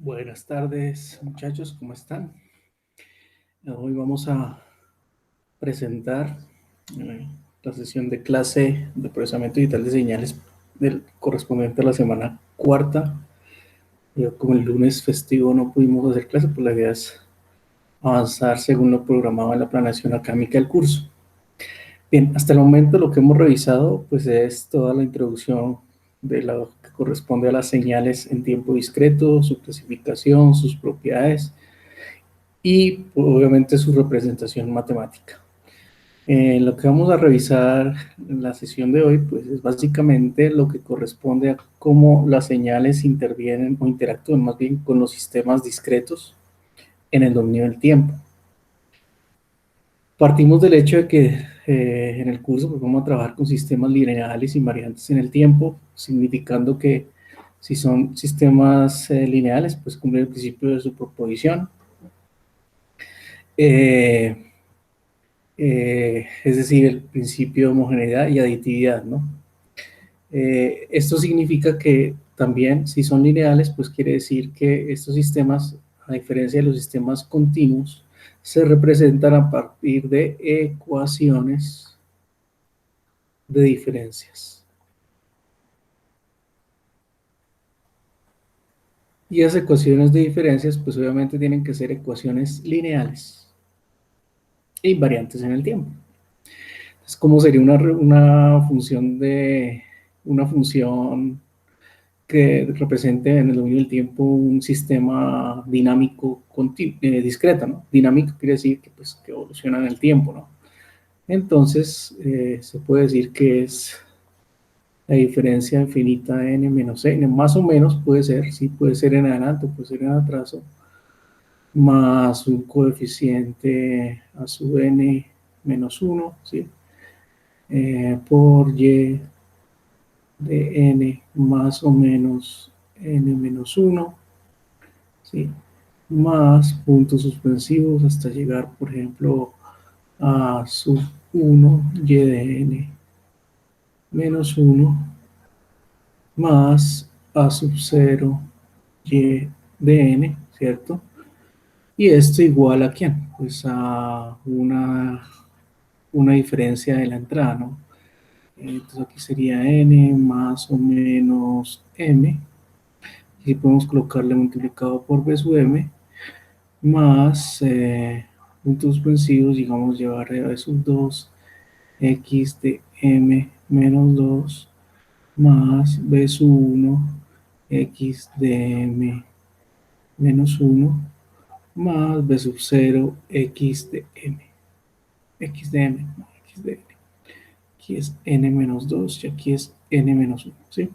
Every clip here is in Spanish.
Buenas tardes, muchachos, ¿cómo están? Hoy vamos a presentar eh, la sesión de clase de procesamiento digital de señales correspondiente a la semana cuarta. Como el lunes festivo no pudimos hacer clase, pues la idea es avanzar según lo programado en la planeación académica del curso. Bien, hasta el momento lo que hemos revisado pues es toda la introducción de lo que corresponde a las señales en tiempo discreto, su clasificación, sus propiedades y obviamente su representación matemática. Lo que vamos a revisar en la sesión de hoy pues es básicamente lo que corresponde a cómo las señales intervienen o interactúan más bien con los sistemas discretos en el dominio del tiempo. Partimos del hecho de que en el curso pues vamos a trabajar con sistemas lineales invariantes en el tiempo, significando que si son sistemas lineales pues cumplen el principio de superposición. Es decir, el principio de homogeneidad y aditividad, ¿no? Esto significa que también, si son lineales, pues quiere decir que estos sistemas, a diferencia de los sistemas continuos, se representan a partir de ecuaciones de diferencias. Y esas ecuaciones de diferencias, pues obviamente tienen que ser ecuaciones lineales e invariantes en el tiempo. Entonces, ¿cómo sería una función que represente en el dominio del tiempo un sistema dinámico discreto, ¿no? Dinámico quiere decir que, pues, que evoluciona en el tiempo, ¿no? Entonces, se puede decir que es la diferencia infinita de n menos n, más o menos puede ser, sí, puede ser en adelanto, puede ser en atraso, más un coeficiente a sub n menos 1, ¿sí? Por y de n más o menos n menos 1, ¿sí? Más puntos suspensivos hasta llegar, por ejemplo, a sub 1 y de n menos 1 más a sub 0 y de n, ¿cierto? Y esto igual a ¿quién? Pues a una diferencia de la entrada, ¿no? Entonces aquí sería n más o menos m. Y podemos colocarle multiplicado por b sub m más puntos suspensivos, digamos, llevar a b sub 2 x de m menos 2 más b sub 1 x de m menos 1 más b sub 0 x de m. X de m, no, x de n. Aquí es n menos 2 y aquí es n menos 1, ¿sí?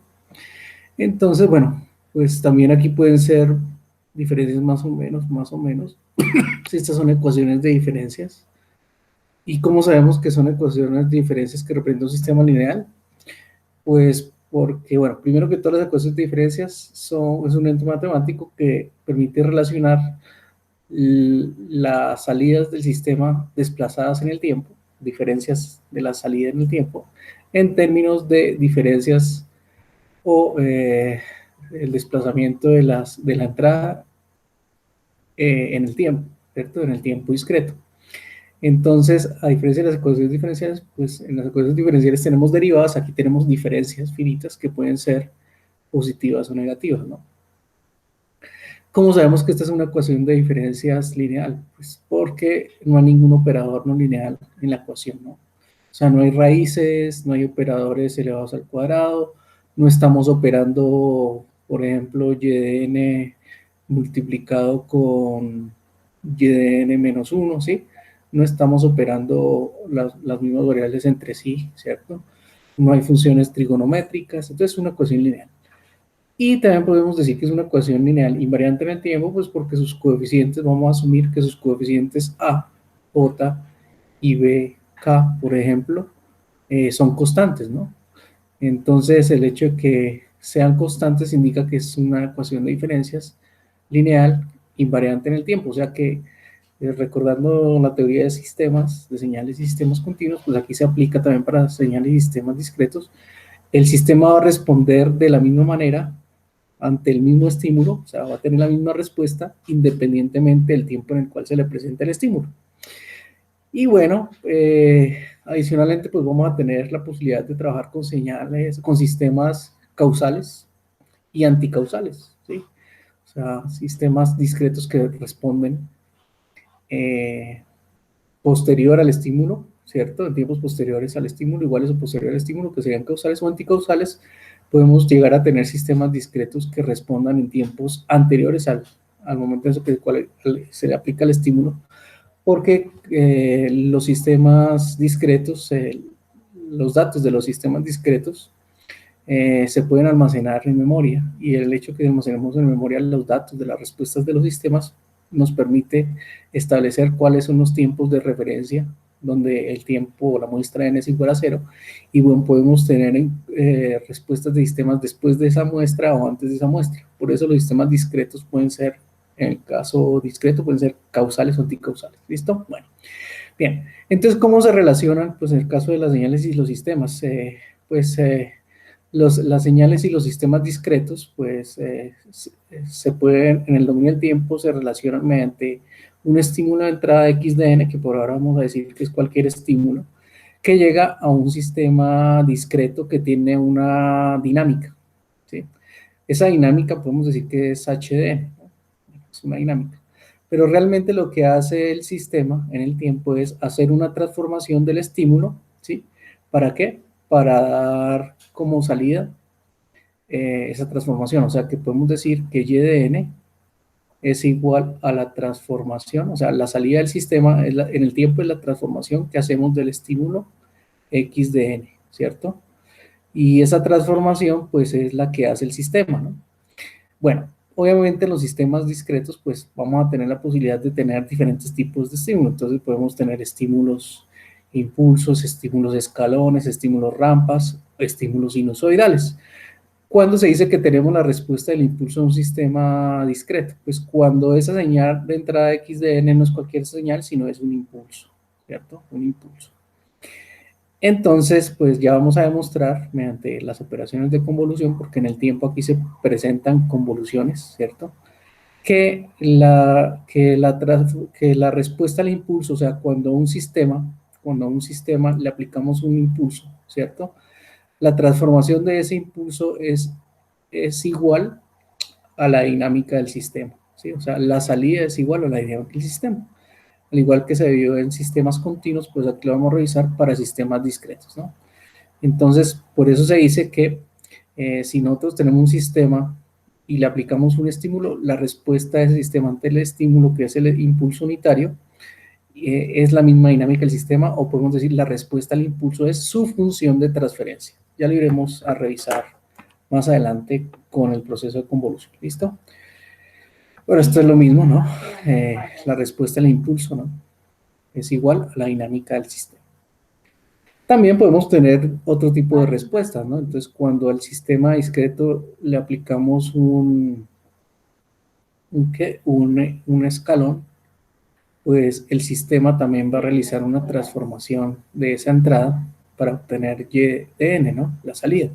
Entonces, bueno, pues también aquí pueden ser diferencias más o menos. Si estas son ecuaciones de diferencias. ¿Y cómo sabemos que son ecuaciones de diferencias que representan un sistema lineal? Pues porque, bueno, primero que todas las ecuaciones de diferencias es un ente matemático que permite relacionar las salidas del sistema desplazadas en el tiempo, diferencias de la salida en el tiempo, en términos de diferencias o el desplazamiento de la entrada en el tiempo, ¿cierto? En el tiempo discreto. Entonces, a diferencia de las ecuaciones diferenciales, pues en las ecuaciones diferenciales tenemos derivadas, aquí tenemos diferencias finitas que pueden ser positivas o negativas, ¿no? ¿Cómo sabemos que esta es una ecuación de diferencias lineal? Pues porque no hay ningún operador no lineal en la ecuación, ¿no? O sea, no hay raíces, no hay operadores elevados al cuadrado, no estamos operando, por ejemplo, y de n multiplicado con y de n menos 1, ¿sí? No estamos operando las mismas variables entre sí, ¿cierto? No hay funciones trigonométricas, entonces es una ecuación lineal. Y también podemos decir que es una ecuación lineal invariante en el tiempo, pues porque sus coeficientes, vamos a asumir que sus coeficientes A, J y B, K, por ejemplo, son constantes, ¿no? Entonces, el hecho de que sean constantes indica que es una ecuación de diferencias lineal invariante en el tiempo, o sea que recordando la teoría de sistemas, de señales y sistemas continuos, pues aquí se aplica también para señales y sistemas discretos. El sistema va a responder de la misma manera ante el mismo estímulo, o sea, va a tener la misma respuesta independientemente del tiempo en el cual se le presenta el estímulo. Y bueno, adicionalmente, pues vamos a tener la posibilidad de trabajar con señales, con sistemas causales y anticausales, ¿sí? O sea, sistemas discretos que responden eh, posterior al estímulo, ¿cierto? En tiempos posteriores al estímulo, iguales o posteriores al estímulo, que serían causales o anticausales. Podemos llegar a tener sistemas discretos que respondan en tiempos anteriores al momento en el cual se le aplica el estímulo, porque los sistemas discretos, los datos de los sistemas discretos se pueden almacenar en memoria, y el hecho que almacenemos en memoria los datos de las respuestas de los sistemas nos permite establecer cuáles son los tiempos de referencia donde el tiempo o la muestra n es igual a cero, y bueno, podemos tener respuestas de sistemas después de esa muestra o antes de esa muestra. Por eso los sistemas discretos pueden ser, en el caso discreto, pueden ser causales o anticausales. ¿Listo? Bueno, bien. Entonces, ¿cómo se relacionan? Pues en el caso de las señales y los sistemas, las señales y los sistemas discretos, pues se pueden, en el dominio del tiempo, se relacionan mediante un estímulo de entrada X de n, que por ahora vamos a decir que es cualquier estímulo, que llega a un sistema discreto que tiene una dinámica, ¿sí? Esa dinámica podemos decir que es h de n, ¿no? Es una dinámica. Pero realmente lo que hace el sistema en el tiempo es hacer una transformación del estímulo, ¿sí? ¿Para qué? Para dar como salida esa transformación. O sea, que podemos decir que y de n es igual a la transformación, o sea, la salida del sistema en el tiempo es la transformación que hacemos del estímulo x de n, ¿cierto? Y esa transformación, pues, es la que hace el sistema, ¿no? Bueno, obviamente en los sistemas discretos, pues, vamos a tener la posibilidad de tener diferentes tipos de estímulos. Entonces, podemos tener estímulos impulsos, estímulos escalones, estímulos rampas, estímulos sinusoidales. ¿Cuándo se dice que tenemos la respuesta del impulso de un sistema discreto? Pues cuando esa señal de entrada x de n no es cualquier señal, sino es un impulso, ¿cierto? Un impulso. Entonces, pues ya vamos a demostrar mediante las operaciones de convolución, porque en el tiempo aquí se presentan convoluciones, ¿cierto? Que la respuesta al impulso, o sea, cuando a un sistema le aplicamos un impulso, ¿cierto? La transformación de ese impulso es igual a la dinámica del sistema, ¿sí? O sea, la salida es igual a la dinámica del sistema. Al igual que se vio en sistemas continuos, pues aquí lo vamos a revisar para sistemas discretos, ¿no? Entonces, por eso se dice que si nosotros tenemos un sistema y le aplicamos un estímulo, la respuesta de ese sistema ante el estímulo, que es el impulso unitario, es la misma dinámica del sistema, o podemos decir la respuesta al impulso es su función de transferencia. Ya lo iremos a revisar más adelante con el proceso de convolución. ¿Listo? Bueno, esto es lo mismo, ¿no? La respuesta al impulso, ¿no? Es igual a la dinámica del sistema. También podemos tener otro tipo de respuestas, ¿no? Entonces, cuando al sistema discreto le aplicamos un escalón, pues el sistema también va a realizar una transformación de esa entrada para obtener y de n, ¿no? La salida.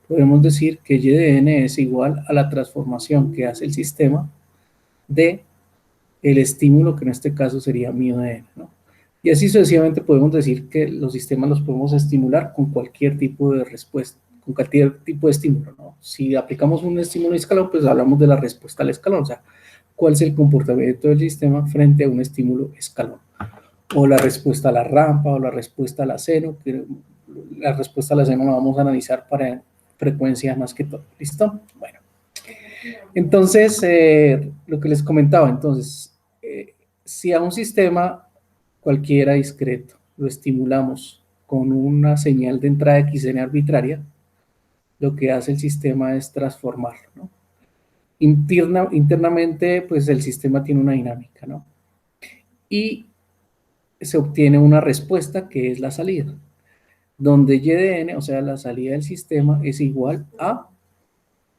Podemos decir que y de n es igual a la transformación que hace el sistema de el estímulo, que en este caso sería μ de n, ¿no? Y así sucesivamente podemos decir que los sistemas los podemos estimular con cualquier tipo de respuesta, con cualquier tipo de estímulo, ¿no? Si aplicamos un estímulo escalón, pues hablamos de la respuesta al escalón, o sea, cuál es el comportamiento del sistema frente a un estímulo escalón. O la respuesta a la rampa, o la respuesta al seno, que la respuesta al seno la vamos a analizar para frecuencias más que todo. ¿Listo? Bueno. Entonces, lo que les comentaba, entonces, si a un sistema cualquiera discreto lo estimulamos con una señal de entrada XN arbitraria, lo que hace el sistema es transformarlo, ¿no? Internamente, pues el sistema tiene una dinámica, ¿no? Y se obtiene una respuesta que es la salida, donde y de n, o sea, la salida del sistema, es igual a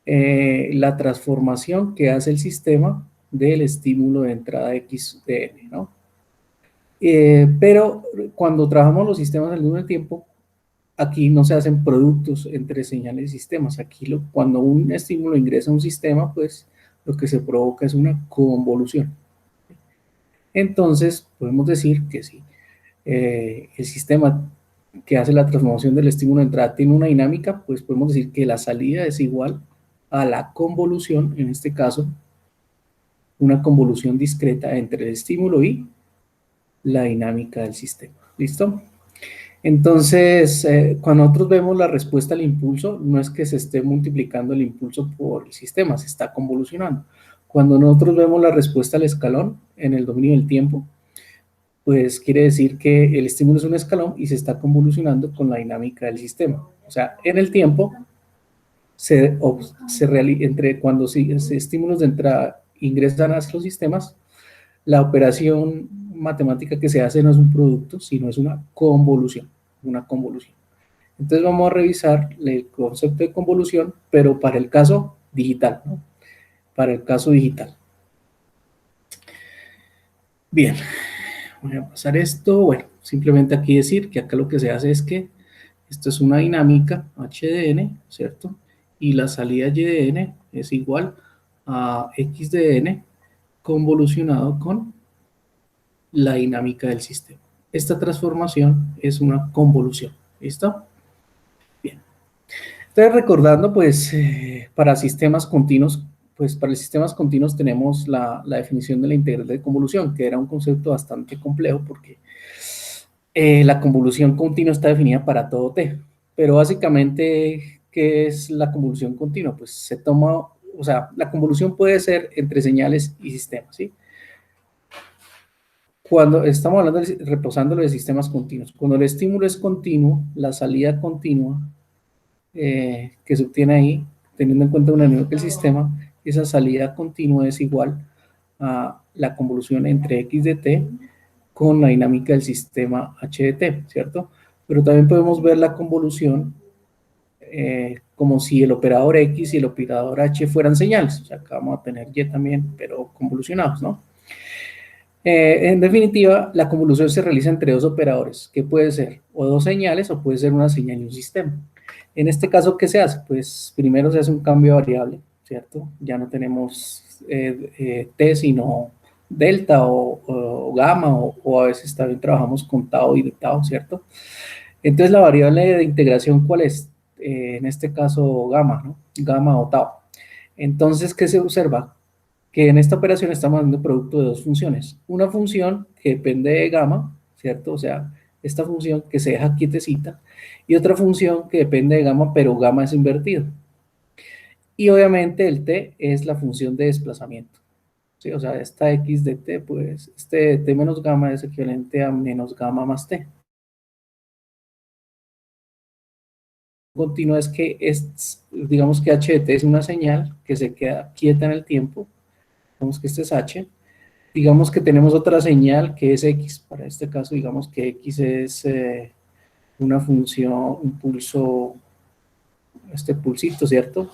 la transformación que hace el sistema del estímulo de entrada X de n, ¿no? Pero cuando trabajamos los sistemas al mismo tiempo, aquí no se hacen productos entre señales y sistemas. Aquí cuando un estímulo ingresa a un sistema, pues lo que se provoca es una convolución. Entonces, podemos decir que si el sistema que hace la transformación del estímulo de entrada tiene una dinámica, pues podemos decir que la salida es igual a la convolución, en este caso, una convolución discreta entre el estímulo y la dinámica del sistema. ¿Listo? Entonces, cuando nosotros vemos la respuesta al impulso, no es que se esté multiplicando el impulso por el sistema, se está convolucionando. Cuando nosotros vemos la respuesta al escalón en el dominio del tiempo, pues quiere decir que el estímulo es un escalón y se está convolucionando con la dinámica del sistema. O sea, en el tiempo, entre cuando estímulos de entrada ingresan a los sistemas, la operación matemática que se hace no es un producto, sino es una convolución, una convolución. Entonces vamos a revisar el concepto de convolución, pero para el caso digital, ¿no? Para el caso digital. Bien, voy a pasar esto. Bueno, simplemente aquí decir que acá lo que se hace es que esto es una dinámica h de n, ¿cierto? Y la salida y de n es igual a x de n convolucionado con la dinámica del sistema. Esta transformación es una convolución. ¿Listo? Bien. Entonces, recordando, pues, para sistemas continuos, pues para los sistemas continuos tenemos la definición de la integral de convolución, que era un concepto bastante complejo porque la convolución continua está definida para todo t. Pero básicamente, ¿qué es la convolución continua? Pues se toma, o sea, la convolución puede ser entre señales y sistemas, ¿sí? Cuando estamos hablando, reposando de sistemas continuos, cuando el estímulo es continuo, la salida continua que se obtiene ahí, teniendo en cuenta una unidad que el sistema, esa salida continua es igual a la convolución entre x de t con la dinámica del sistema h de t, ¿cierto? Pero también podemos ver la convolución como si el operador x y el operador h fueran señales. O sea, acá vamos a tener y también, pero convolucionados, ¿no? En definitiva, la convolución se realiza entre dos operadores, que puede ser o dos señales o puede ser una señal y un sistema. En este caso, ¿qué se hace? Pues primero se hace un cambio de variable, ¿cierto? Ya no tenemos t, sino delta o gamma, o a veces también trabajamos con tau y de tau, ¿cierto? Entonces, la variable de integración, ¿cuál es? En este caso, gamma, ¿no? Gamma o tau. Entonces, ¿qué se observa? Que en esta operación estamos dando producto de dos funciones. Una función que depende de gamma, ¿cierto? O sea, esta función que se deja quietecita, y otra función que depende de gamma, pero gamma es invertido. Y obviamente el t es la función de desplazamiento. ¿Sí? O sea, esta x de t, pues, este t menos gamma es equivalente a menos gamma más t. Continua es que digamos que h de t es una señal que se queda quieta en el tiempo. Digamos que este es h. Digamos que tenemos otra señal que es x. Para este caso, digamos que x es una función, un pulso, este pulsito, ¿cierto?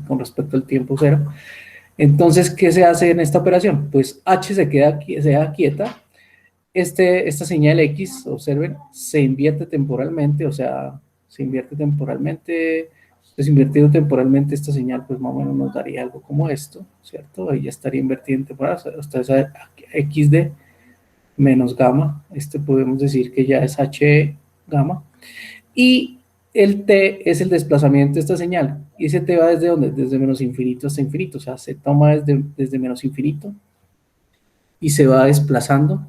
Con respecto al tiempo cero. Entonces, ¿qué se hace en esta operación? Pues h se queda quieta. Esta señal x, observen, se invierte temporalmente, o sea, se invierte temporalmente. Desinvertido temporalmente esta señal, pues más o menos nos daría algo como esto, ¿cierto? Ahí ya estaría invertida en temporal, hasta esa x de menos gamma, podemos decir que ya es h gamma, y el t es el desplazamiento de esta señal, y ese t va desde ¿dónde? Desde menos infinito hasta infinito, o sea, se toma desde menos infinito y se va desplazando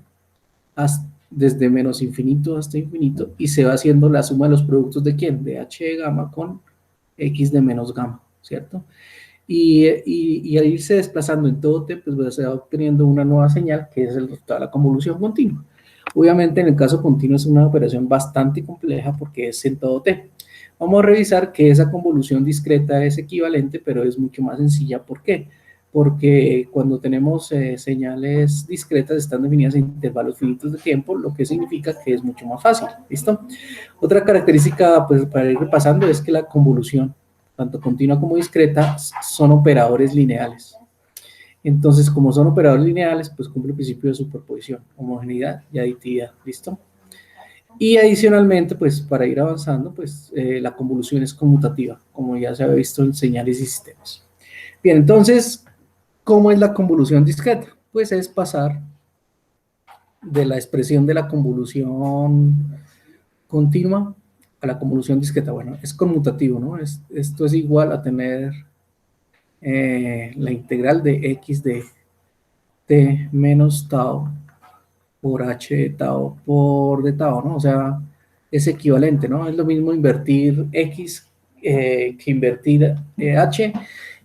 desde menos infinito hasta infinito, y se va haciendo la suma de los productos de ¿quién? De h de gamma con x de menos gamma, ¿cierto? Y al irse desplazando en todo t, pues se va obteniendo una nueva señal que es el resultado de la convolución continua. Obviamente en el caso continuo es una operación bastante compleja porque es en todo t. Vamos a revisar que esa convolución discreta es equivalente, pero es mucho más sencilla. ¿Por qué? Porque cuando tenemos señales discretas están definidas en intervalos finitos de tiempo, lo que significa que es mucho más fácil. ¿Listo? Otra característica, pues para ir repasando, es que la convolución tanto continua como discreta, son operadores lineales. Entonces, como son operadores lineales, pues cumple el principio de superposición, homogeneidad y aditividad. ¿Listo? Y adicionalmente, pues para ir avanzando, pues la convolución es conmutativa, como ya se había visto en señales y sistemas. Bien, entonces, ¿cómo es la convolución discreta? Pues es pasar de la expresión de la convolución continua a la convolución discreta. Bueno, es conmutativo, ¿no? Esto es igual a tener la integral de x de t menos tau por h de tau por d tau, ¿no? O sea, es equivalente, ¿no? Es lo mismo invertir x que invertir h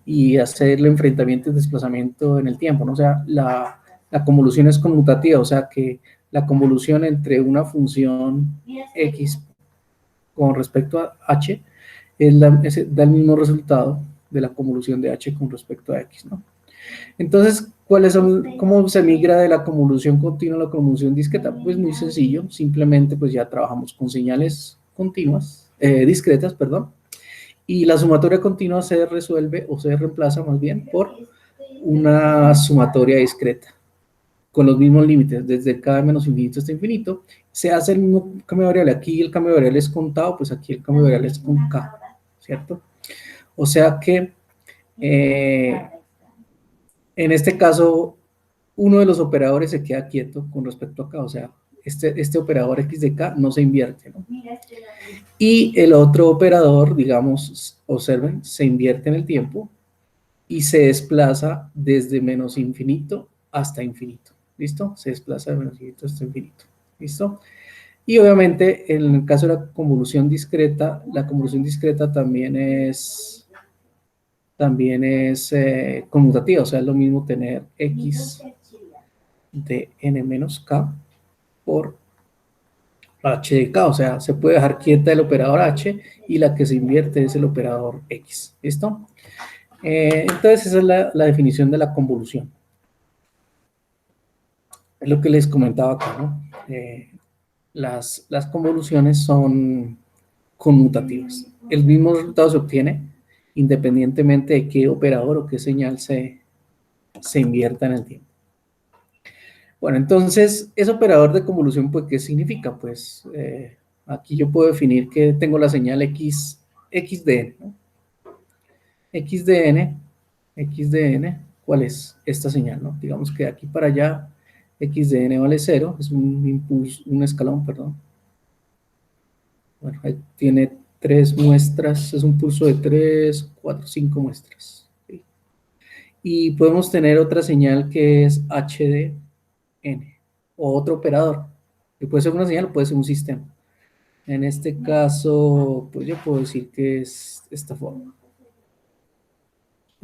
y hacer el enfrentamiento y desplazamiento en el tiempo, ¿no? O sea, la convolución es conmutativa, o sea que la convolución entre una función x con respecto a h da el mismo resultado de la convolución de h con respecto a x, ¿no? Entonces, ¿cómo se migra de la convolución continua a la convolución discreta? Pues muy sencillo, simplemente pues ya trabajamos con señales continuas, discretas, perdón, y la sumatoria continua se resuelve o se reemplaza más bien por una sumatoria discreta con los mismos límites, desde k menos infinito hasta infinito, se hace el mismo cambio de variable. Aquí el cambio de variable es contado, pues aquí el cambio de variable es con k, ¿cierto? O sea que eh, en este caso, uno de los operadores se queda quieto con respecto a k, o sea, este operador x de k no se invierte, ¿no? Y el otro operador, digamos, observen, se invierte en el tiempo y se desplaza desde menos infinito hasta infinito. ¿Listo? Se desplaza de menos infinito hasta infinito. ¿Listo? Y obviamente, en el caso de la convolución discreta también es conmutativa, o sea, es lo mismo tener x de n menos k por h de k, o sea, se puede dejar quieta el operador h y la que se invierte es el operador x. ¿Listo? Entonces, esa es la definición de la convolución. Es lo que les comentaba acá, ¿no? Las convoluciones son conmutativas. El mismo resultado se obtiene independientemente de qué operador o qué señal se invierta en el tiempo. Bueno, entonces, ese operador de convolución, pues, ¿qué significa? Pues, aquí yo puedo definir que tengo la señal x de n, ¿no? x de n, ¿cuál es esta señal, no? Digamos que de aquí para allá, x de n vale 0, es un impulso, un escalón, perdón. Bueno, ahí tiene 3 muestras, es un pulso de 3, 4, 5 muestras. ¿Sí? Y podemos tener otra señal que es h de n, o otro operador, que puede ser una señal o puede ser un sistema. En este caso, pues yo puedo decir que es esta forma.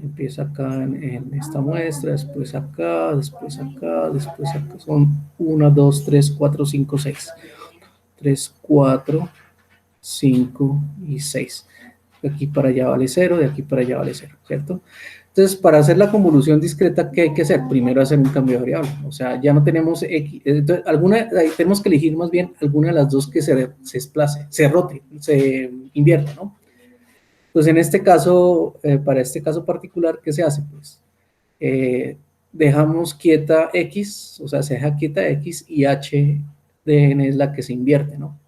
Empieza acá en esta muestra, después acá, después acá, después acá. Son 1, 2, 3, 4, 5, 6. 3, 4, 5 y 6. De aquí para allá vale 0, de aquí para allá vale 0, ¿cierto? Entonces, para hacer la convolución discreta, ¿qué hay que hacer? Primero hacer un cambio de variable. O sea, ya no tenemos x. Entonces, tenemos que elegir más bien alguna de las dos que se desplace, se rote, se invierta, ¿no? Pues en este caso, para este caso particular, ¿qué se hace? Pues dejamos quieta x, o sea, se deja quieta x y h de n es la que se invierte, ¿no?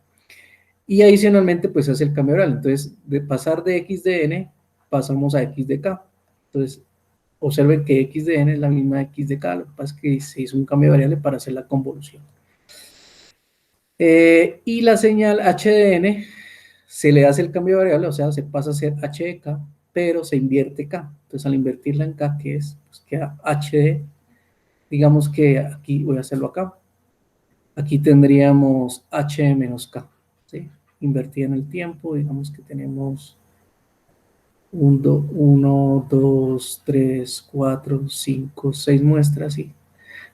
Y adicionalmente, pues hace el cambio oral. Entonces, de pasar de x de n, pasamos a x de k. Entonces, observen que x de n es la misma x de k, lo que pasa es que se hizo un cambio de variable para hacer la convolución. Y la señal h de n se le hace el cambio de variable, o sea, se pasa a ser h de k, pero se invierte k. Entonces, al invertirla en k, ¿qué es? Pues queda h de, digamos que aquí, voy a hacerlo acá, aquí tendríamos h menos k, ¿sí? Invertida en el tiempo, digamos que tenemos 1, 2, 3, 4, 5, 6 muestras, y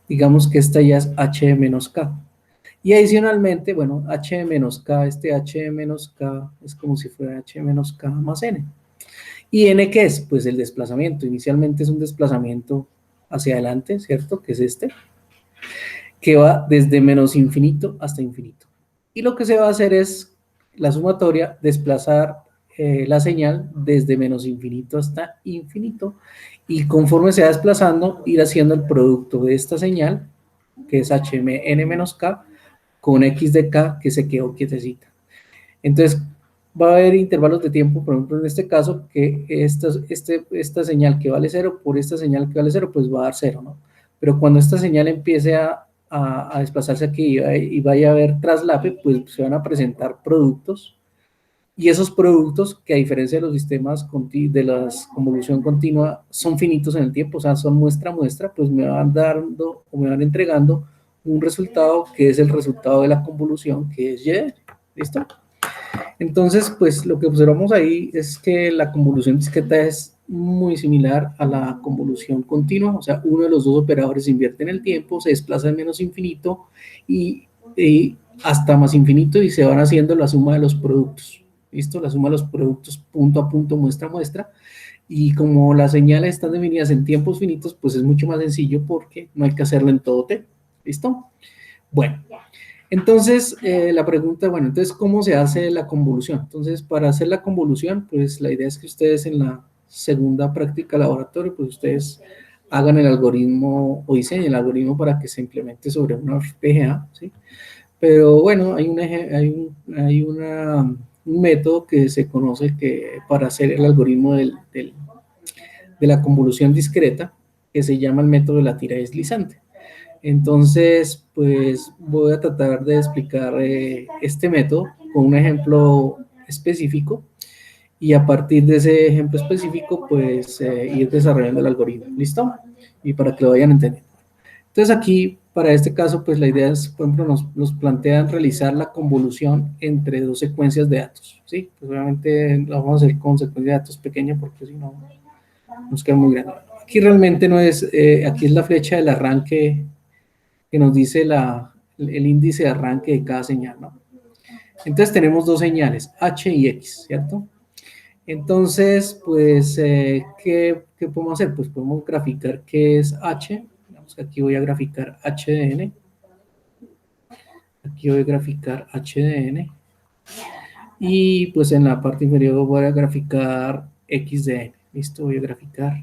digamos que esta ya es h menos k. Y adicionalmente, bueno, h menos k, este h menos k es como si fuera h menos k más n. ¿Y n qué es? Pues el desplazamiento. Inicialmente es un desplazamiento hacia adelante, ¿cierto? Que es este, que va desde menos infinito hasta infinito. Y lo que se va a hacer es la sumatoria, desplazar la señal desde menos infinito hasta infinito, y conforme se va desplazando, ir haciendo el producto de esta señal, que es hn menos k, con x de k que se quedó quietecita. Entonces, va a haber intervalos de tiempo, por ejemplo, en este caso, que esta señal que vale cero por esta señal que vale cero, pues va a dar cero, ¿no? Pero cuando esta señal empiece a desplazarse aquí y vaya a haber traslape, pues se van a presentar productos, y esos productos, que a diferencia de los sistemas de la convolución continua, son finitos en el tiempo, o sea, son muestra a muestra, pues me van dando o me van entregando un resultado que es el resultado de la convolución, que es Y. ¿Listo? Entonces, pues lo que observamos ahí es que la convolución discreta es muy similar a la convolución continua, o sea, uno de los dos operadores invierte en el tiempo, se desplaza en menos infinito y hasta más infinito, y se van haciendo la suma de los productos. ¿Listo? La suma de los productos punto a punto, muestra a muestra. Y como las señales están definidas en tiempos finitos, pues es mucho más sencillo porque no hay que hacerlo en todo T. ¿Listo? Bueno, entonces la pregunta, bueno, entonces, ¿cómo se hace la convolución? Entonces, para hacer la convolución, pues la idea es que ustedes en la segunda práctica laboratorio, pues ustedes hagan el algoritmo o diseñen el algoritmo para que se implemente sobre una FPGA, ¿sí? Pero bueno, un método que se conoce que para hacer el algoritmo de la convolución discreta, que se llama el método de la tira deslizante. Entonces, pues voy a tratar de explicar este método con un ejemplo específico, y a partir de ese ejemplo específico, pues ir desarrollando el algoritmo. ¿Listo? Y para que lo vayan entendiendo. Entonces aquí, para este caso, pues la idea es, por ejemplo, nos plantean realizar la convolución entre dos secuencias de datos, ¿sí? Pues obviamente lo vamos a hacer con secuencia de datos pequeña porque si no nos queda muy grande. Aquí realmente no es, aquí es la flecha del arranque que nos dice el índice de arranque de cada señal, ¿no? Entonces tenemos dos señales, H y X, ¿cierto? Entonces, pues, ¿qué podemos hacer? Pues podemos graficar qué es H. Digamos que aquí voy a graficar H de N. Aquí voy a graficar H de N. Y pues en la parte inferior voy a graficar X de N. Listo, voy a graficar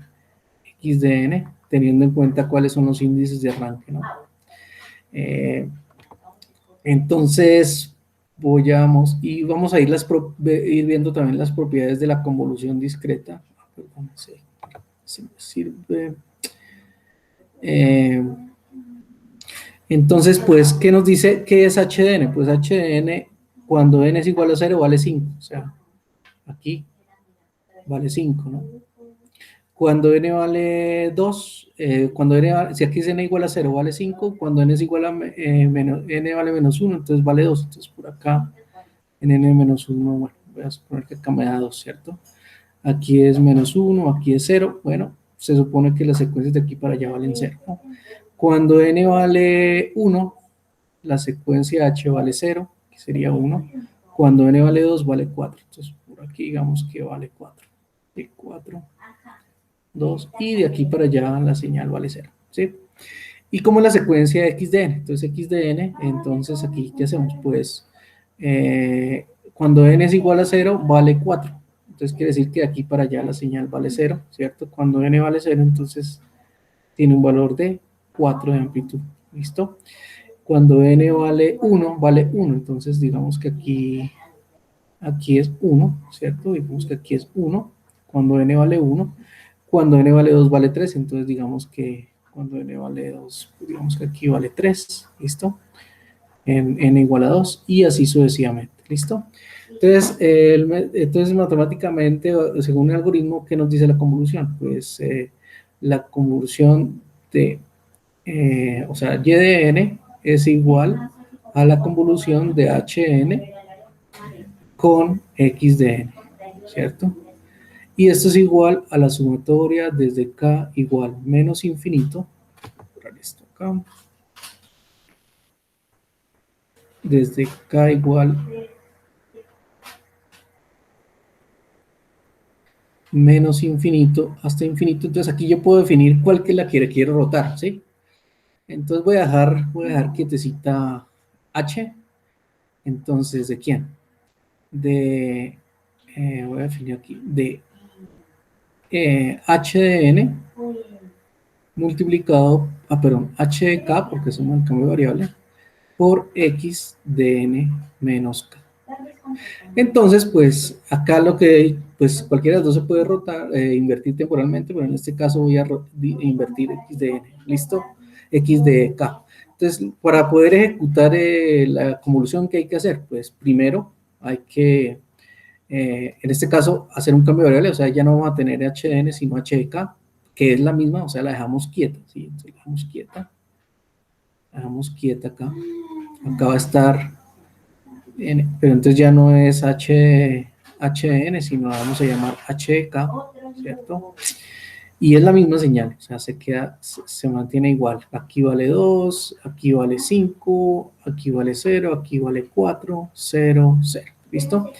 X de N, teniendo en cuenta cuáles son los índices de arranque, ¿no? Entonces, vamos a ir viendo también las propiedades de la convolución discreta. Perdón, si me sirve. Entonces, pues, ¿qué nos dice? ¿Qué es HDN? Pues HDN, cuando n es igual a 0, vale 5. O sea, aquí vale 5, ¿no? Cuando n vale 2, si aquí es n igual a 0, vale 5. Cuando n es igual a n vale menos 1, entonces vale 2. Entonces, por acá, en n menos 1, bueno, voy a suponer que acá me da 2, ¿cierto? Aquí es menos 1, aquí es 0. Bueno, se supone que las secuencias de aquí para allá valen 0, ¿no? Cuando n vale 1, la secuencia h vale 0, que sería 1. Cuando n vale 2, vale 4. Entonces, por aquí digamos que vale 4. De 4, 2, y de aquí para allá la señal vale 0, ¿sí? Y como la secuencia x de n, entonces x de n, entonces aquí, ¿qué hacemos? Pues, cuando n es igual a 0, vale 4. Entonces quiere decir que de aquí para allá la señal vale 0, ¿cierto? Cuando n vale 0, entonces tiene un valor de 4 de amplitud, ¿listo? Cuando n vale 1, vale 1. Entonces digamos que aquí es 1, ¿cierto? Digamos que aquí es 1. Cuando n vale 1. Cuando n vale 2, vale 3. Entonces digamos que cuando n vale 2, digamos que aquí vale 3, ¿listo? En n igual a 2, y así sucesivamente, ¿listo? Entonces, matemáticamente, según el algoritmo, ¿qué nos dice la convolución? Pues la convolución o sea, y de n es igual a la convolución de hn con x de n, ¿cierto? Y esto es igual a la sumatoria desde k igual menos infinito, por esto acá, desde k igual menos infinito hasta infinito. Entonces aquí yo puedo definir cuál que la quiero rotar, ¿sí? Entonces voy a dejar quietecita h. Entonces, ¿de quién? Voy a definir aquí, de h de n multiplicado, perdón, h de k, porque es un cambio de variable, por x de n menos k. Entonces, pues, acá lo que, pues, cualquiera de los dos se puede rotar, invertir temporalmente, pero en este caso voy a invertir x de n, ¿listo? X de k. Entonces, para poder ejecutar la convolución, ¿qué hay que hacer? Pues, primero hay que, en este caso, hacer un cambio de variable, o sea, ya no vamos a tener h de n, sino h de k, que es la misma, o sea, la dejamos quieta, ¿sí? Entonces, la dejamos quieta acá. Acá va a estar n, pero entonces ya no es HN, sino la vamos a llamar HK, ¿cierto? Y es la misma señal, o sea, se mantiene igual. Aquí vale 2, aquí vale 5, aquí vale 0, aquí vale 4, 0, 0. ¿Listo?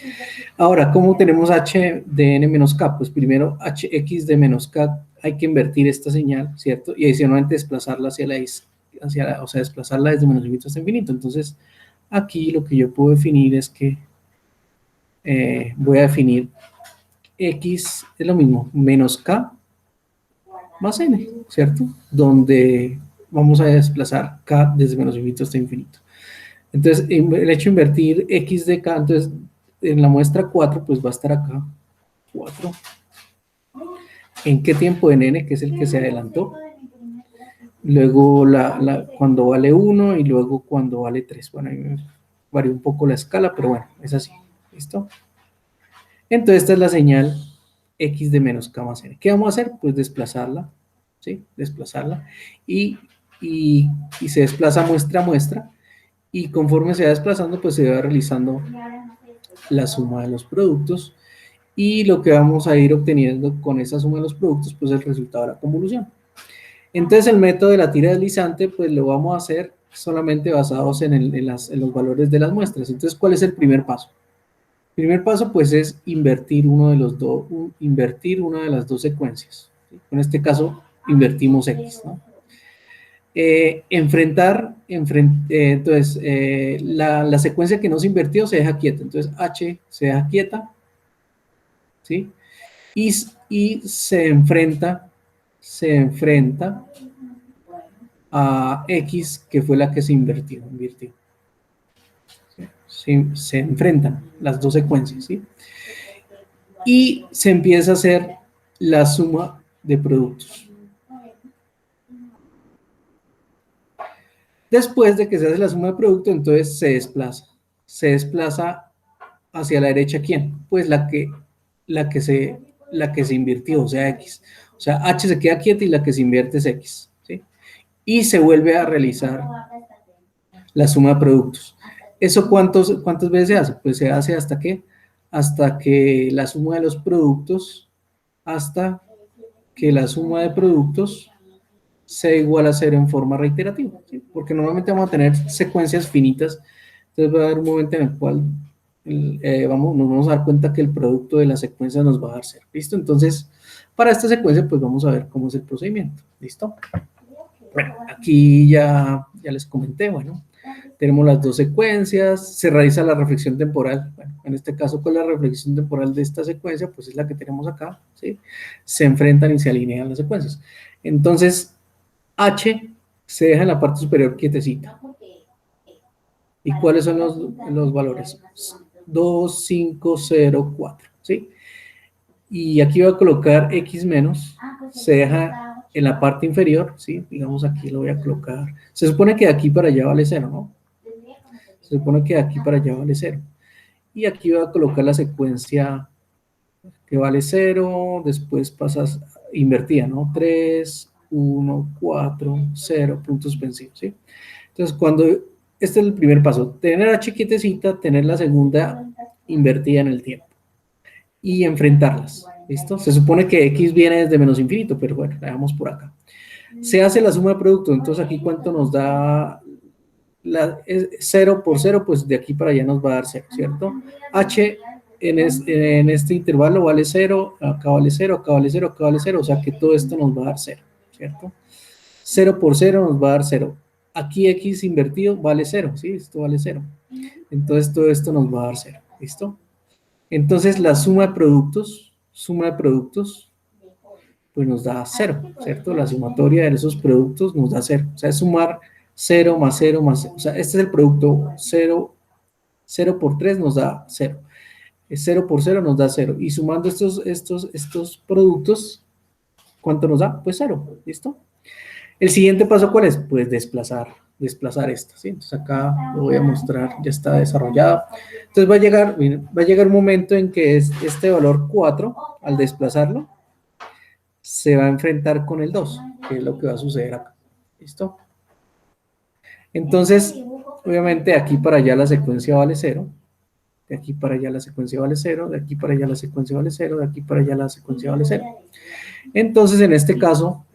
Ahora, ¿cómo tenemos h de n menos k? Pues primero hx de menos k hay que invertir esta señal, ¿cierto? Y adicionalmente desplazarla hacia o sea, desplazarla desde menos infinito hasta infinito. Entonces, aquí lo que yo puedo definir es que voy a definir x es lo mismo, menos k más n, ¿cierto? Donde vamos a desplazar k desde menos infinito hasta infinito. Entonces, el hecho de invertir x de k, entonces en la muestra 4, pues va a estar acá 4. ¿En qué tiempo en n, que es el que se adelantó? Luego cuando vale 1 y luego cuando vale 3. Bueno, ahí varía un poco la escala, pero bueno, es así. ¿Listo? Entonces esta es la señal x de menos k más n. ¿Qué vamos a hacer? Pues desplazarla, ¿sí? Desplazarla y, y se desplaza muestra a muestra y conforme se va desplazando pues se va realizando la suma de los productos y lo que vamos a ir obteniendo con esa suma de los productos pues es el resultado de la convolución. Entonces el método de la tira deslizante pues lo vamos a hacer solamente basados en los valores de las muestras. Entonces, ¿cuál es el primer paso? El primer paso pues es invertir una de las dos secuencias. ¿Sí? En este caso invertimos x, ¿no? Entonces la secuencia que no se invirtió se deja quieta, entonces h se deja quieta, ¿sí? Y se enfrenta a x que fue la que se invirtió. ¿Sí? Se enfrentan las dos secuencias, ¿sí? Y se empieza a hacer la suma de productos. Después de que se hace la suma de productos, entonces se desplaza. Se desplaza hacia la derecha, ¿quién? Pues la que se invirtió, o sea, x. O sea, h se queda quieta y la que se invierte es x, ¿sí? Y se vuelve a realizar la suma de productos. ¿Eso cuántas veces se hace? Pues se hace hasta que la suma de los productos, hasta que la suma de productos sea igual a 0 en forma reiterativa, ¿sí? Porque normalmente vamos a tener secuencias finitas, entonces va a haber un momento en el cual nos vamos a dar cuenta que el producto de la secuencia nos va a dar 0, ¿listo? Entonces, para esta secuencia, pues vamos a ver cómo es el procedimiento, ¿listo? Bueno, aquí ya les comenté, bueno, tenemos las dos secuencias, se realiza la reflexión temporal, bueno, en este caso, ¿cuál es la reflexión temporal de esta secuencia? Pues es la que tenemos acá, ¿sí? Se enfrentan y se alinean las secuencias. Entonces, H se deja en la parte superior quietecita. ¿Y cuáles son los valores? 2, 5, 0, 4, ¿sí? Y aquí voy a colocar X menos, se deja en la parte inferior, ¿sí? Digamos aquí lo voy a colocar. Se supone que de aquí para allá vale 0, ¿no? Se supone que de aquí para allá vale 0. Y aquí voy a colocar la secuencia que vale 0, después pasas invertida, ¿no? 3, 1, 4, 0, puntos suspensivos, ¿sí? Entonces, este es el primer paso, tener H quietecita, tener la segunda invertida en el tiempo y enfrentarlas, ¿listo? Se supone que X viene desde menos infinito, pero bueno, la dejamos por acá. Se hace la suma de productos, entonces aquí cuánto nos da 0 por 0, pues de aquí para allá nos va a dar 0, ¿cierto? H en este intervalo vale 0, acá vale 0, acá vale 0, acá vale 0, o sea que todo esto nos va a dar 0, ¿cierto? 0 por 0 nos va a dar 0. Aquí X invertido vale 0, ¿sí? Esto vale 0. Entonces todo esto nos va a dar 0, ¿listo? Entonces la suma de productos, pues nos da 0, ¿cierto? La sumatoria de esos productos nos da 0. O sea, es sumar 0 más 0 más, o sea, este es el producto 0, 0 por 3 nos da 0. 0 por 0 nos da 0. Y sumando estos productos, ¿cuánto nos da? Pues 0, ¿listo? El siguiente paso, ¿cuál es? Pues desplazar esto, ¿sí? Entonces acá lo voy a mostrar, ya está desarrollado. Entonces va a llegar un momento en que este valor 4, al desplazarlo, se va a enfrentar con el 2, que es lo que va a suceder acá, ¿listo? Entonces, obviamente, de aquí para allá la secuencia vale 0, de aquí para allá la secuencia vale 0, de aquí para allá la secuencia vale 0, de aquí para allá la secuencia vale 0. Entonces, en este caso,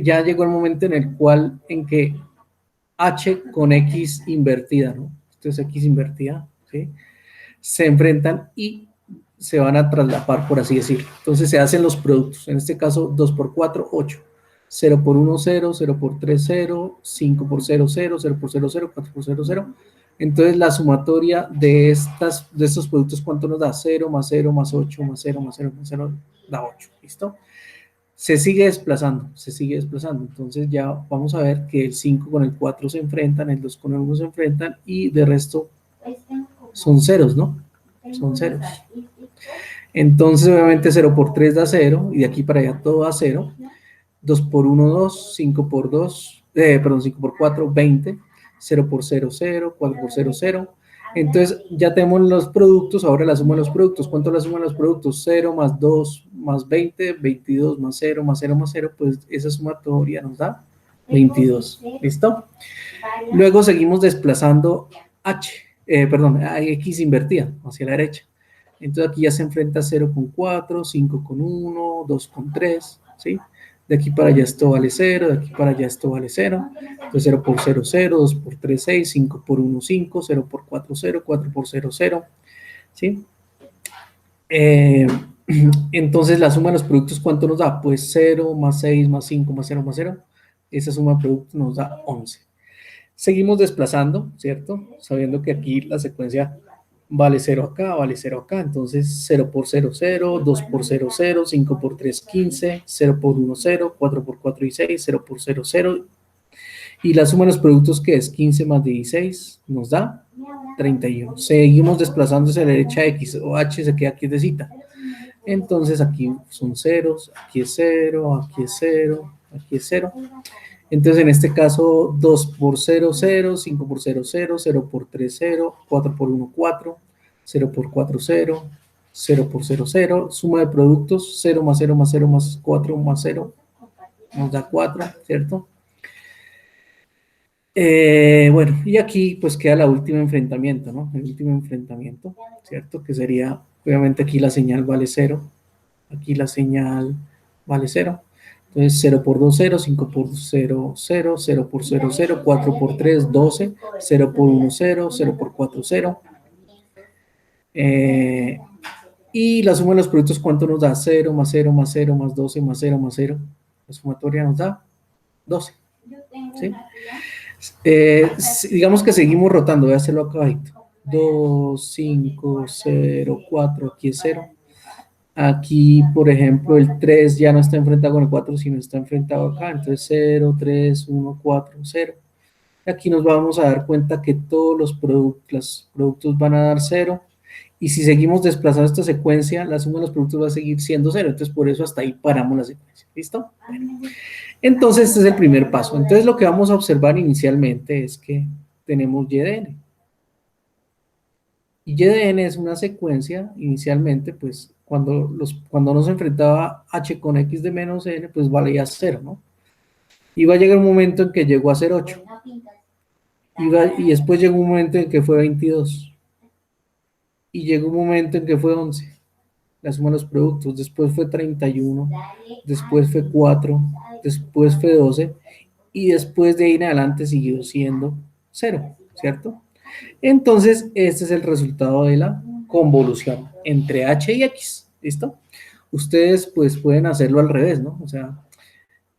ya llegó el momento en que H con X invertida, ¿no? Esto es X invertida, ¿sí? Se enfrentan y se van a traslapar, por así decirlo. Entonces se hacen los productos. En este caso, 2 por 4, 8. 0 por 1, 0, 0 por 3, 0, 5 por 0, 0, 0 por 0, 0, 4 por 0, 0. Entonces la sumatoria de estos productos, ¿cuánto nos da? 0 más 0 más 8 más 0 más 0 más 0 da 8. ¿Listo? Se sigue desplazando, se sigue desplazando. Entonces ya vamos a ver que el 5 con el 4 se enfrentan, el 2 con el 1 se enfrentan y de resto son ceros, ¿no? Son ceros. Entonces obviamente 0 por 3 da 0 y de aquí para allá todo da 0. 2 por 1, 2, 5 por 2, perdón, 5 por 4, 20. 0 por 0, 0, 4 por 0, 0. Entonces ya tenemos los productos, ahora la suma de los productos. ¿Cuánto la suma de los productos? 0 más 2 más 20, 22 más 0 más 0 más 0, pues esa sumatoria nos da 22. ¿Listo? Luego seguimos desplazando a X invertida hacia la derecha. Entonces aquí ya se enfrenta 0 con 4, 5 con 1, 2 con 3, ¿sí? De aquí para allá esto vale 0, de aquí para allá esto vale 0. Entonces 0 por 0, 0, 2 por 3, 6, 5 por 1, 5, 0 por 4, 0, 4 por 0, 0, ¿sí? Entonces la suma de los productos, ¿cuánto nos da? Pues 0 más 6 más 5 más 0 más 0. Esa suma de productos nos da 11. Seguimos desplazando, ¿cierto? Sabiendo que aquí la secuencia vale 0 acá, vale 0 acá. Entonces 0 por 0, 0, 2 por 0, 0, 5 por 3, 15, 0 por 1, 0, 4 por 4 y 6, 0 por 0, 0. Y la suma de los productos, que es 15 más 16, nos da 31. Seguimos desplazando hacia la derecha X, o H se queda quietecita. Entonces aquí son ceros, aquí es 0, aquí es 0, aquí es 0. Entonces en este caso 2 por 0, 0, 5 por 0, 0, 0 por 3, 0, 4 por 1, 4, 0 por 4, 0, 0 por 0, 0, suma de productos 0 más 0 más 0 más 4 más 0, nos da 4, ¿cierto? Bueno, y aquí pues queda el último enfrentamiento, ¿no? El último enfrentamiento, ¿cierto? Que sería, obviamente aquí la señal vale 0, aquí la señal vale 0. Entonces 0 por 2, 0, 5 por 0, 0, 0 por 0, 0, 4 por 3, 12, 0 por 1, 0, 0 por 4, 0. Y la suma de los productos, ¿cuánto nos da? 0 más 0 más 0 más 12 más 0 más 0. La sumatoria nos da 12. ¿Sí? Digamos que seguimos rotando, voy a hacerlo acá abajito. 2, 5, 0, 4, aquí es 0. Aquí, por ejemplo, el 3 ya no está enfrentado con el 4, sino está enfrentado acá. Entonces 0, 3, 1, 4, 0. Aquí nos vamos a dar cuenta que todos los productos van a dar 0. Y si seguimos desplazando esta secuencia, la suma de los productos va a seguir siendo 0. Entonces, por eso hasta ahí paramos la secuencia. ¿Listo? Bueno. Entonces, este es el primer paso. Entonces, lo que vamos a observar inicialmente es que tenemos Y de n. Y Y de n es una secuencia, inicialmente, pues, cuando no se enfrentaba h con x de menos n, pues valía 0, ¿no? Y va a llegar un momento en que llegó a ser 8. Y después llegó un momento en que fue 22. Y llegó un momento en que fue 11. La suma de los productos. Después fue 31. Después fue 4. Después fue 12. Y después de ahí en adelante siguió siendo 0, ¿cierto? Entonces, este es el resultado de la convolución entre h y x, ¿listo? Ustedes pues pueden hacerlo al revés, ¿no? O sea,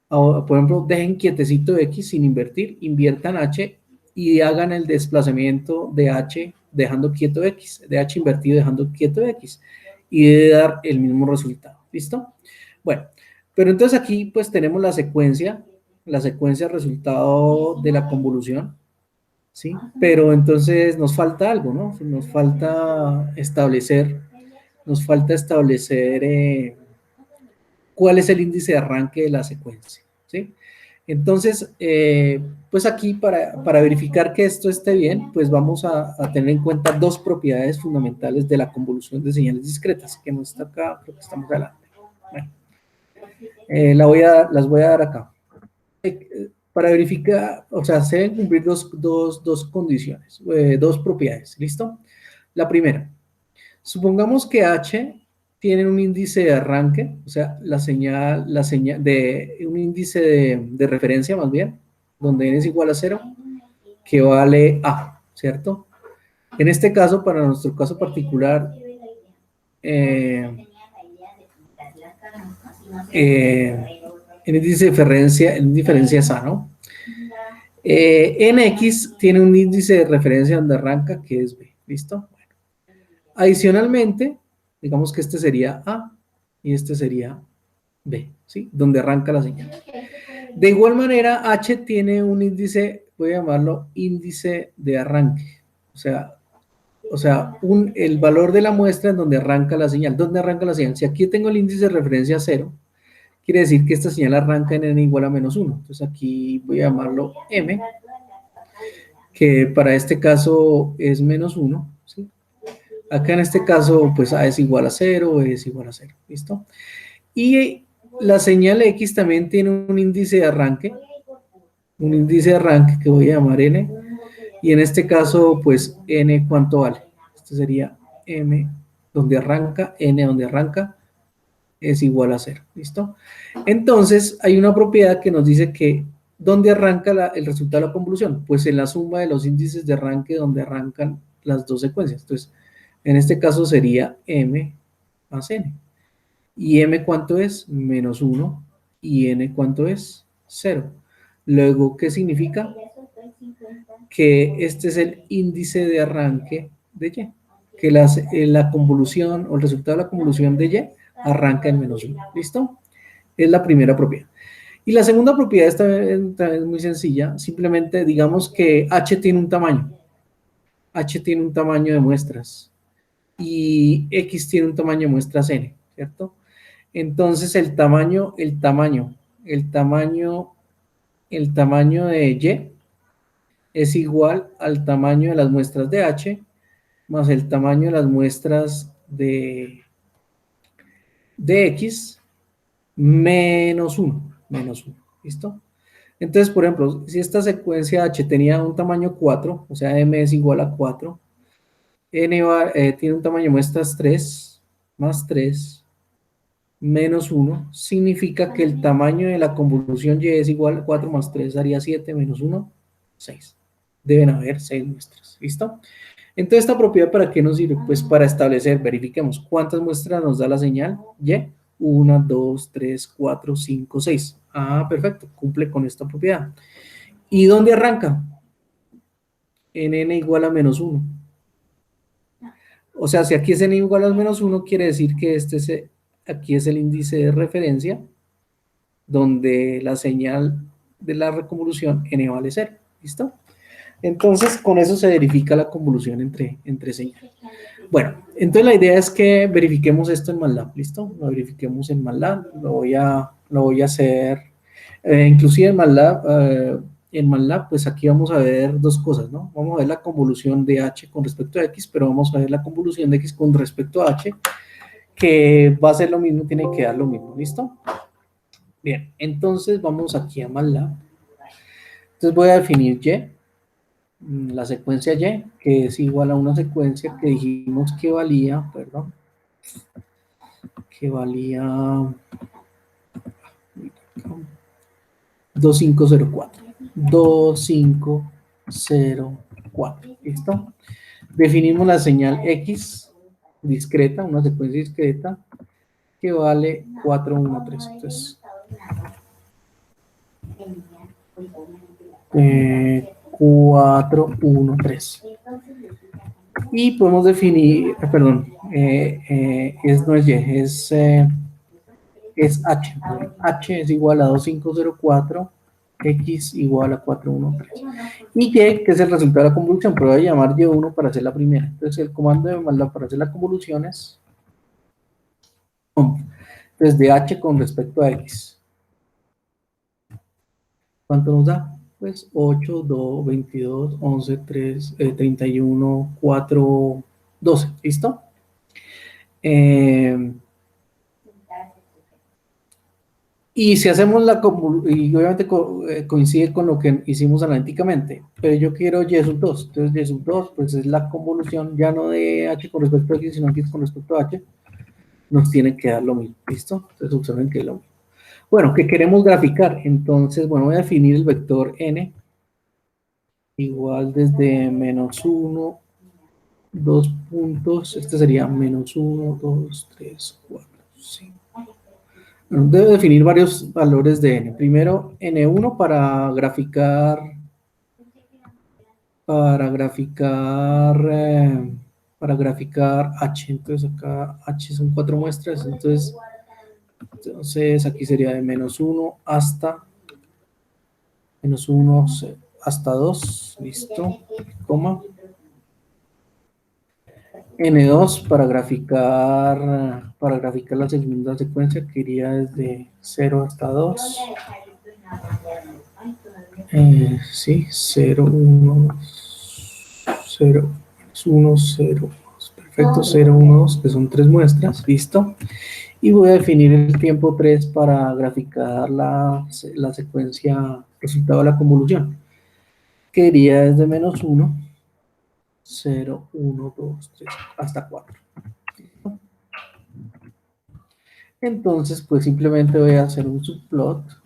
por ejemplo, dejen quietecito x sin invertir, inviertan h y hagan el desplazamiento de h dejando quieto x, de h invertido dejando quieto x, y debe dar el mismo resultado, ¿listo? Bueno, pero entonces aquí pues tenemos la secuencia la secuencia resultado de la convolución, ¿sí? Pero entonces nos falta algo, ¿no? Nos falta establecer cuál es el índice de arranque de la secuencia, ¿sí? Entonces, pues aquí para verificar que esto esté bien, pues vamos a tener en cuenta dos propiedades fundamentales de la convolución de señales discretas, que no está acá, creo que estamos adelante. Bueno, las voy a dar acá. Para verificar, o sea, se deben cumplir dos condiciones, dos propiedades, ¿listo? La primera, supongamos que H tiene un índice de arranque, o sea, la señal de un índice de referencia más bien, donde n es igual a 0, que vale A, ¿cierto? En este caso, para nuestro caso particular, en el diferencia es A, ¿no? NX tiene un índice de referencia donde arranca que es B, ¿listo? Bueno. Adicionalmente, digamos que este sería A y este sería B, ¿sí? Donde arranca la señal. De igual manera, H tiene un índice, voy a llamarlo índice de arranque, o sea el valor de la muestra en donde arranca la señal. ¿Dónde arranca la señal? Si aquí tengo el índice de referencia 0, quiere decir que esta señal arranca en n igual a menos 1. Entonces aquí voy a llamarlo M, que para este caso es menos 1, ¿sí? Acá en este caso, pues A es igual a 0, E es igual a 0, ¿listo? Y la señal X también tiene un índice de arranque que voy a llamar N, y en este caso, pues N, ¿cuánto vale? Este sería M donde arranca, N donde arranca, es igual a 0, ¿listo? Entonces, hay una propiedad que nos dice que ¿dónde arranca el resultado de la convolución? Pues en la suma de los índices de arranque donde arrancan las dos secuencias. Entonces, en este caso sería M más N. ¿Y M cuánto es? Menos 1. ¿Y N cuánto es? 0. Luego, ¿qué significa? Que este es el índice de arranque de Y. Que la convolución o el resultado de la convolución de Y arranca en menos 1. ¿Listo? Es la primera propiedad. Y la segunda propiedad esta es muy sencilla. Simplemente digamos que H tiene un tamaño. H tiene un tamaño de muestras. Y X tiene un tamaño de muestras N, ¿cierto? Entonces el tamaño de Y es igual al tamaño de las muestras de H más el tamaño de las muestras de X menos 1, ¿listo? Entonces, por ejemplo, si esta secuencia H tenía un tamaño 4, o sea, M es igual a 4, N tiene un tamaño de muestras 3, más 3, menos 1, significa que el tamaño de la convolución Y es igual a 4 más 3, daría 7, menos 1, 6. Deben haber 6 muestras, ¿listo? Entonces, ¿esta propiedad para qué nos sirve? Pues para establecer, verifiquemos, ¿cuántas muestras nos da la señal Y? 1, 2, 3, 4, 5, 6. Ah, perfecto, cumple con esta propiedad. ¿Y dónde arranca? En n igual a menos 1. O sea, si aquí es n igual a menos 1, quiere decir que aquí es el índice de referencia donde la señal de la reconvolución n vale 0. ¿Listo? Entonces, con eso se verifica la convolución entre señales. Bueno, entonces la idea es que verifiquemos esto en MATLAB, ¿listo? Lo verifiquemos en MATLAB, lo voy a hacer, inclusive en MATLAB, pues aquí vamos a ver dos cosas, ¿no? Vamos a ver la convolución de H con respecto a X, pero vamos a ver la convolución de X con respecto a H, que va a ser lo mismo, tiene que dar lo mismo, ¿listo? Bien, entonces vamos aquí a MATLAB. Entonces voy a definir Y, la secuencia Y, que es igual a una secuencia que dijimos que valía, perdón, que valía 2504. 2504, ¿listo? Definimos la señal X discreta, una secuencia discreta, que vale 413. Entonces, 413. Y podemos definir, perdón, no es Y, es H. H es igual a 2504 X igual a 4, 1, 3. Y Y, que es el resultado de la convolución, pero voy a llamar Y1 para hacer la primera. Entonces, el comando de MATLAB para hacer la convolución es entonces de H con respecto a X. ¿Cuánto nos da? Pues 8, 2, 22, 11, 3, 31, 4, 12. ¿Listo? Y si hacemos la convolución, y obviamente coincide con lo que hicimos analíticamente, pero yo quiero Y sub 2. Entonces Y sub 2 pues es la convolución ya no de H con respecto a X, sino X con respecto a H. Nos tiene que dar lo mismo. ¿Listo? Entonces observen que es lo mismo. Bueno, ¿qué queremos graficar? Entonces, bueno, voy a definir el vector n igual desde -1, 2 puntos. Este sería -1, 2, 3, 4, 5. Bueno, debo definir varios valores de n. Primero, n1 para graficar h. Entonces acá h son 4 muestras. Entonces aquí sería de -1 hasta -1 hasta 2. Listo. Coma. N2 para graficar la segunda secuencia que iría desde 0 hasta 2. Sí, 0, 1, 0, 1, 0, 2. Perfecto, 0, 1, 2, que son 3 muestras. Listo. Y voy a definir el tiempo 3 para graficar la secuencia resultado de la convolución, que iría desde -1, 0, 1, 2, 3, hasta 4. Entonces, pues simplemente voy a hacer un subplot.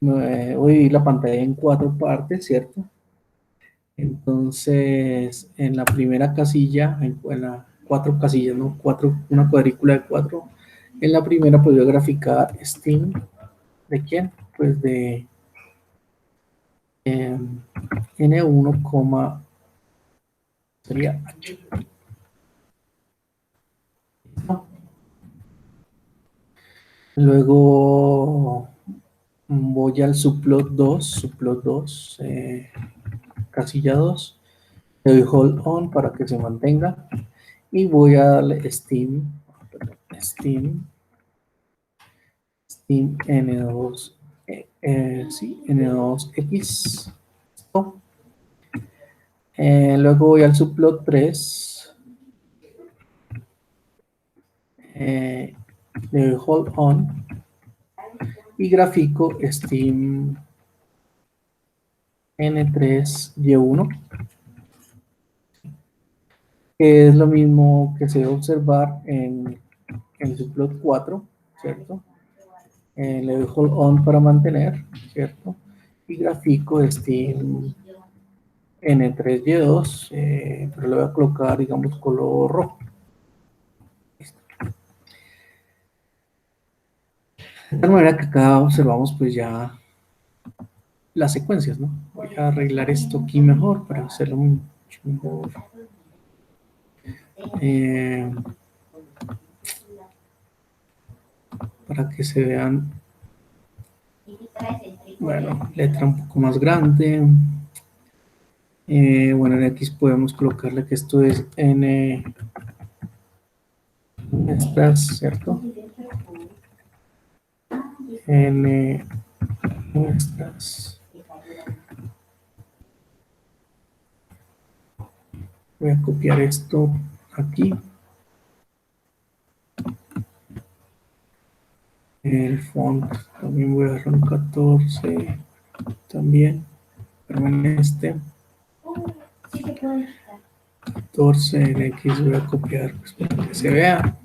Voy a dividir la pantalla en 4 partes, ¿cierto? Entonces, en la primera casilla, en las 4 casillas, ¿no? Una cuadrícula de 4. En la primera, pues voy a graficar Steam. ¿De quién? Pues de N1, sería H. Luego voy al subplot 2, casilla 2. Le doy hold on para que se mantenga. Y voy a darle Steam N2, sí, N2X. Luego voy al subplot 3. Le doy hold on. Y grafico Steam N3Y1, que es lo mismo que se debe observar en el subplot 4, ¿cierto? Le doy hold on para mantener, ¿cierto? Y grafico Steam N3Y2, pero le voy a colocar, digamos, color rojo. De tal manera que acá observamos pues ya las secuencias, ¿no? Voy a arreglar esto aquí mejor para hacerlo mucho mejor. Para que se vean, bueno, letra un poco más grande. Bueno, en X podemos colocarle que esto es N extras, ¿cierto? N extras. Voy a copiar esto aquí. El font también voy a dejar un 14 también, pero en este 14 en X voy a copiar pues, para que se vea.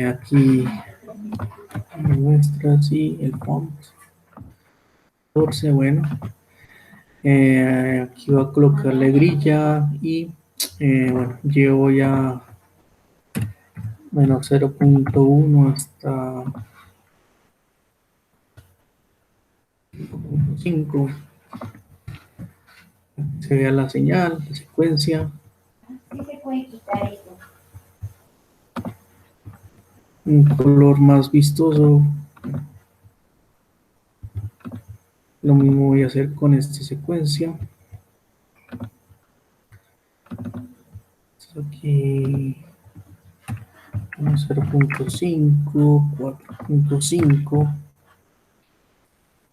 Aquí me muestra así el font 14, bueno. Aquí voy a colocarle grilla y bueno, llevo ya menos 0.1 hasta 5. Se vea la señal, la secuencia. Un color más vistoso. Lo mismo voy a hacer con esta secuencia. Entonces aquí 0.5, 4.5,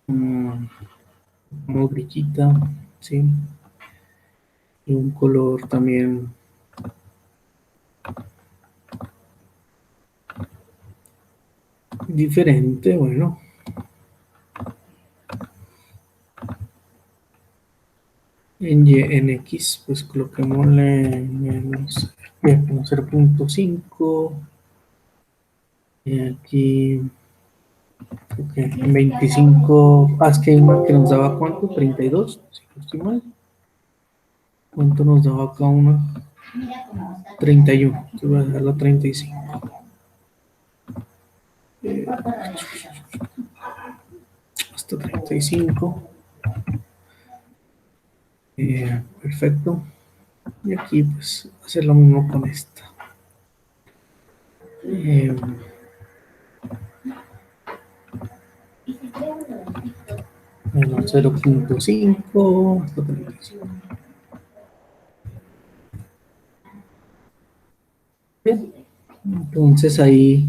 como brillita, ¿sí? Y un color también diferente, bueno. En X, pues coloquémosle menos 0.5. Y aquí, ok, en 25 Pascal que nos daba cuánto, 32, si no estoy mal. ¿Cuánto nos daba acá uno? 31. Entonces voy a dejarlo a 35. Hasta 35. Perfecto. Y aquí pues hacer lo mismo con esta. Menos 0.5 hasta 35. Bien. Entonces ahí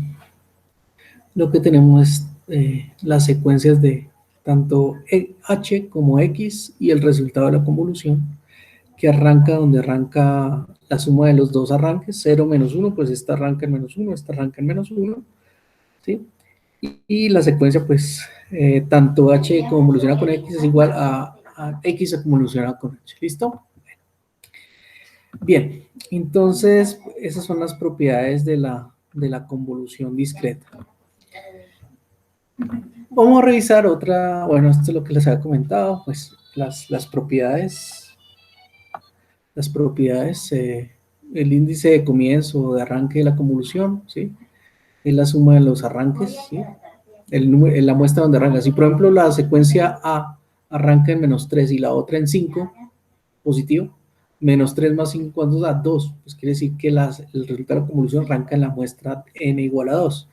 lo que tenemos es las secuencias de tanto H como X y el resultado de la convolución que arranca donde arranca la suma de los dos arranques, 0 menos 1, pues esta arranca en menos 1, esta arranca en menos 1, ¿sí? Y la secuencia, pues, tanto H como evoluciona con X es igual a X convoluciona con H, ¿listo? Bien, entonces, esas son las propiedades de la convolución discreta. Vamos a revisar otra, bueno, esto es lo que les había comentado, pues, las propiedades, el índice de comienzo o de arranque de la convolución, ¿sí? Es la suma de los arranques, ¿sí? La muestra donde arranca. Si, por ejemplo, la secuencia A arranca en menos 3 y la otra en 5, positivo, menos 3 más 5, ¿cuánto da? 2. Pues quiere decir que el resultado de la convolución arranca en la muestra n igual a 2.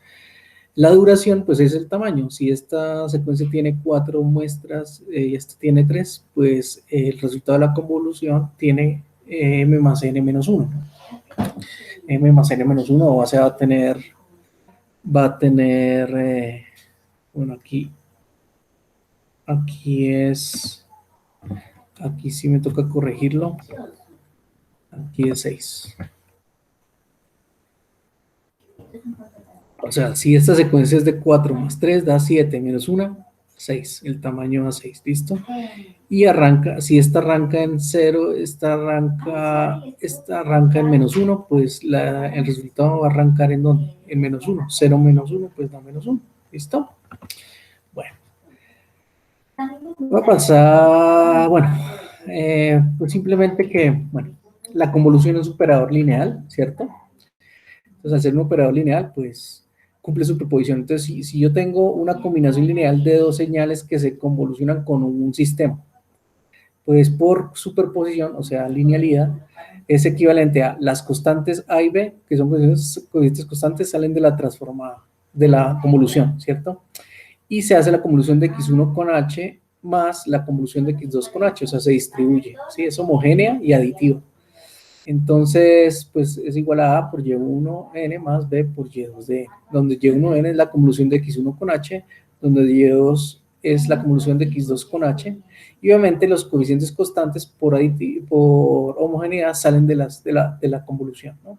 La duración, pues es el tamaño. Si esta secuencia tiene 4 muestras y esta tiene 3, pues el resultado de la convolución tiene m más n menos 1. M más n menos 1, o sea, va a tener, bueno, aquí sí me toca corregirlo. Aquí es 6. O sea, si esta secuencia es de 4 más 3, da 7, menos 1, 6. El tamaño da 6, ¿listo? Y arranca, si esta arranca en 0, esta arranca en menos 1, pues el resultado va a arrancar en ¿dónde? En menos 1. 0 menos 1, pues da menos 1. ¿Listo? Bueno. Va a pasar, bueno, pues simplemente que, bueno, la convolución es un operador lineal, ¿cierto? Entonces, al ser un operador lineal, pues cumple su proposición. Entonces, si yo tengo una combinación lineal de dos señales que se convolucionan con un sistema, pues por superposición, o sea, linealidad, es equivalente a las constantes A y B, que son coeficientes constantes, salen de la transformada, de la convolución, ¿cierto? Y se hace la convolución de x1 con h más la convolución de x2 con h, o sea, se distribuye, ¿sí? Es homogénea y aditiva. Entonces, pues es igual a por y1n más b por y2d, donde y1n es la convolución de x1 con h, donde y2 es la convolución de x2 con h, y obviamente los coeficientes constantes por homogeneidad salen de la convolución, ¿no?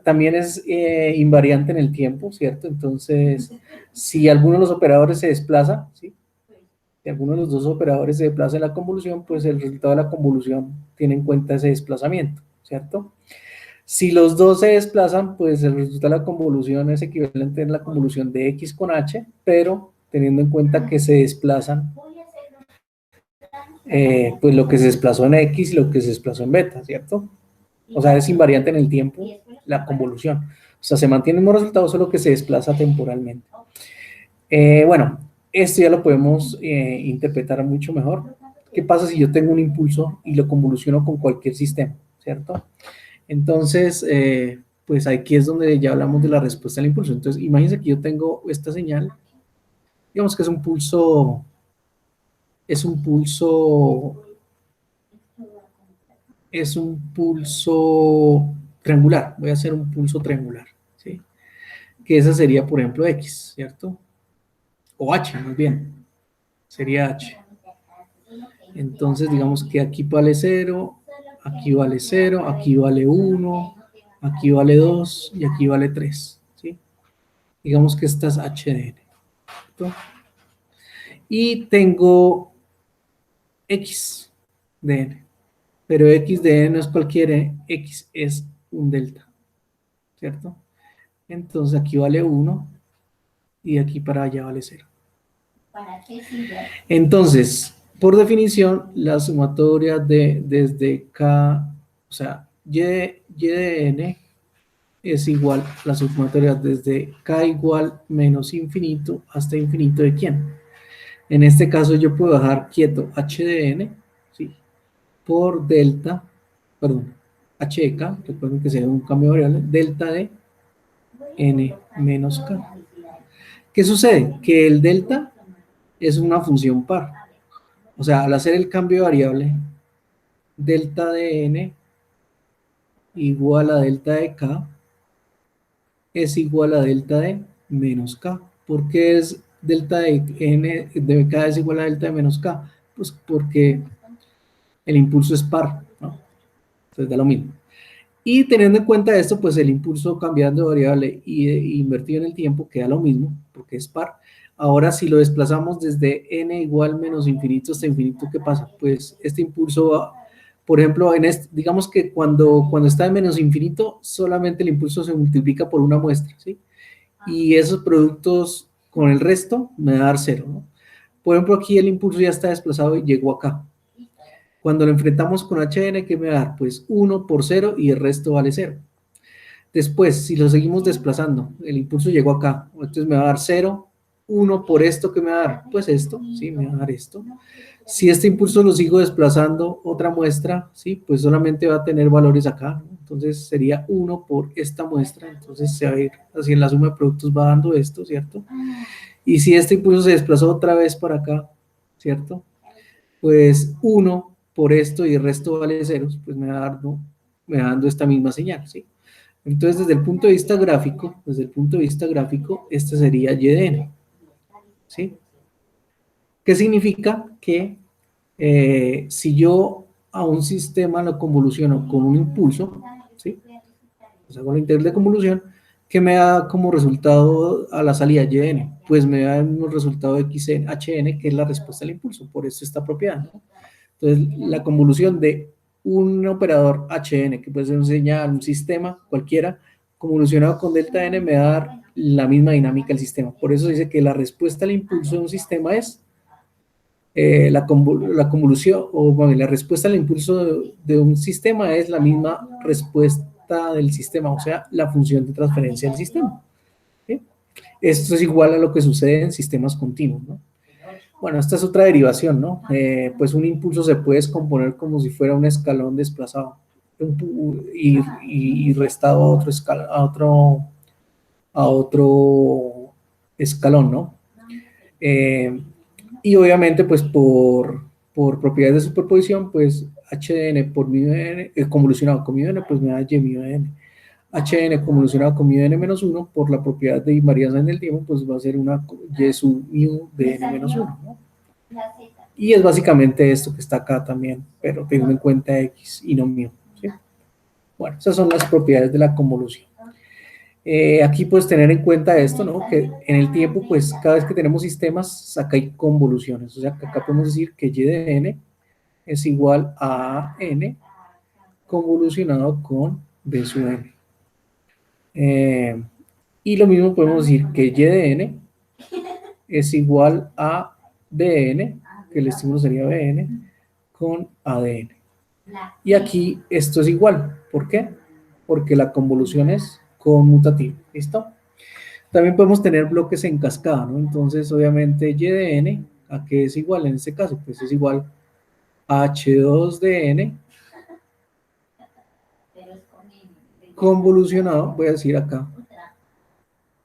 También es invariante en el tiempo, ¿cierto? Entonces, si alguno de los operadores se desplaza, ¿sí? Si alguno de los dos operadores se desplaza en la convolución, pues el resultado de la convolución tiene en cuenta ese desplazamiento, ¿cierto? Si los dos se desplazan, pues el resultado de la convolución es equivalente a la convolución de x con h, pero teniendo en cuenta que se desplazan, pues lo que se desplazó en x y lo que se desplazó en beta, ¿cierto? O sea, es invariante en el tiempo la convolución. O sea, se mantiene el mismo resultado, solo que se desplaza temporalmente. Bueno, esto ya lo podemos interpretar mucho mejor. ¿Qué pasa si yo tengo un impulso y lo convoluciono con cualquier sistema, ¿cierto? Entonces, pues aquí es donde ya hablamos de la respuesta al impulso. Entonces, imagínense que yo tengo esta señal digamos que es un pulso, es un pulso triangular. Voy a hacer un pulso triangular, ¿sí? Que esa sería, por ejemplo, X, ¿cierto? O H, más bien, sería H. Entonces, digamos que aquí vale 0, aquí vale 0, aquí vale 1, aquí vale 2 y aquí vale 3, ¿sí? Digamos que esta es HDN, ¿cierto? Y tengo X de N, pero X de N no es cualquier X, es un delta, ¿cierto? Entonces aquí vale 1 y aquí para allá vale 0. Entonces, por definición, la sumatoria de desde K, o sea, y de N es igual a la sumatoria desde K igual menos infinito hasta infinito de quién. En este caso yo puedo dejar quieto h de n, ¿sí? Por delta, perdón, h de k, recuerden que sería un cambio de variable, delta de n menos k. ¿Qué sucede? Que el delta es una función par. O sea, al hacer el cambio de variable, delta de n igual a delta de k es igual a delta de menos k. ¿Por qué es delta de n de k es igual a delta de menos k? Pues porque el impulso es par, ¿no? Entonces da lo mismo. Y teniendo en cuenta esto, pues el impulso cambiando de variable y invertido en el tiempo queda lo mismo, porque es par. Ahora, si lo desplazamos desde n igual menos infinito hasta infinito, ¿qué pasa? Pues este impulso va, por ejemplo, digamos que cuando está en menos infinito, solamente el impulso se multiplica por una muestra, ¿sí? Y esos productos con el resto me va a dar cero, ¿no? Por ejemplo, aquí el impulso ya está desplazado y llegó acá. Cuando lo enfrentamos con HN, ¿qué me va a dar? Pues 1 por 0 y el resto vale 0. Después, si lo seguimos desplazando, el impulso llegó acá, entonces me va a dar 0, 1 por esto, ¿qué me va a dar? Pues esto, ¿sí? Me va a dar esto. Si este impulso lo sigo desplazando, otra muestra, ¿sí? Pues solamente va a tener valores acá, ¿no? Entonces sería 1 por esta muestra, entonces se va a ir, así en la suma de productos va dando esto, ¿cierto? Y si este impulso se desplazó otra vez para acá, ¿cierto? Pues 1 por esto y el resto vale ceros, pues me va dando esta misma señal, ¿sí? Entonces, desde el punto de vista gráfico, este sería y de n, ¿sí? ¿Qué significa? Que si yo a un sistema lo convoluciono con un impulso, ¿sí? O sea, con la integral de convolución, ¿qué me da como resultado a la salida y de n? Pues me da un resultado de hn, que es la respuesta al impulso, por eso está propiedad, ¿no? Entonces, la convolución de un operador HN, que puede ser un señal, un sistema, cualquiera, convolucionado con delta n, me va a dar la misma dinámica del sistema. Por eso dice que la respuesta al impulso de un sistema es la convolución, o bueno, la respuesta al impulso de un sistema es la misma respuesta del sistema, o sea, la función de transferencia del sistema. ¿Sí? Esto es igual a lo que sucede en sistemas continuos, ¿no? Bueno, esta es otra derivación, ¿no? Pues un impulso se puede descomponer como si fuera un escalón desplazado y restado a otro, a otro escalón, ¿no? Y obviamente, pues por propiedades de superposición, pues HN por mi n, convolucionado con mi n, pues me da y mi n. HN convolucionado con mi n menos 1, por la propiedad de invarianza en el tiempo, pues va a ser una y sub mu de n menos 1, ¿no? Y es básicamente esto que está acá también, pero teniendo en cuenta x y no mu, ¿sí? Bueno, esas son las propiedades de la convolución. Aquí puedes tener en cuenta esto, ¿no? Que en el tiempo, pues cada vez que tenemos sistemas, acá hay convoluciones. O sea, que acá podemos decir que y de n es igual a n convolucionado con b sub n. Y lo mismo podemos decir que y de n es igual a bn, que el estímulo sería bn, con a de n. Y aquí esto es igual. ¿Por qué? Porque la convolución es conmutativa. ¿Listo? También podemos tener bloques en cascada, ¿no? Entonces, obviamente, y de n, ¿a qué es igual en este caso? Pues es igual a h2 de n convolucionado, voy a decir acá,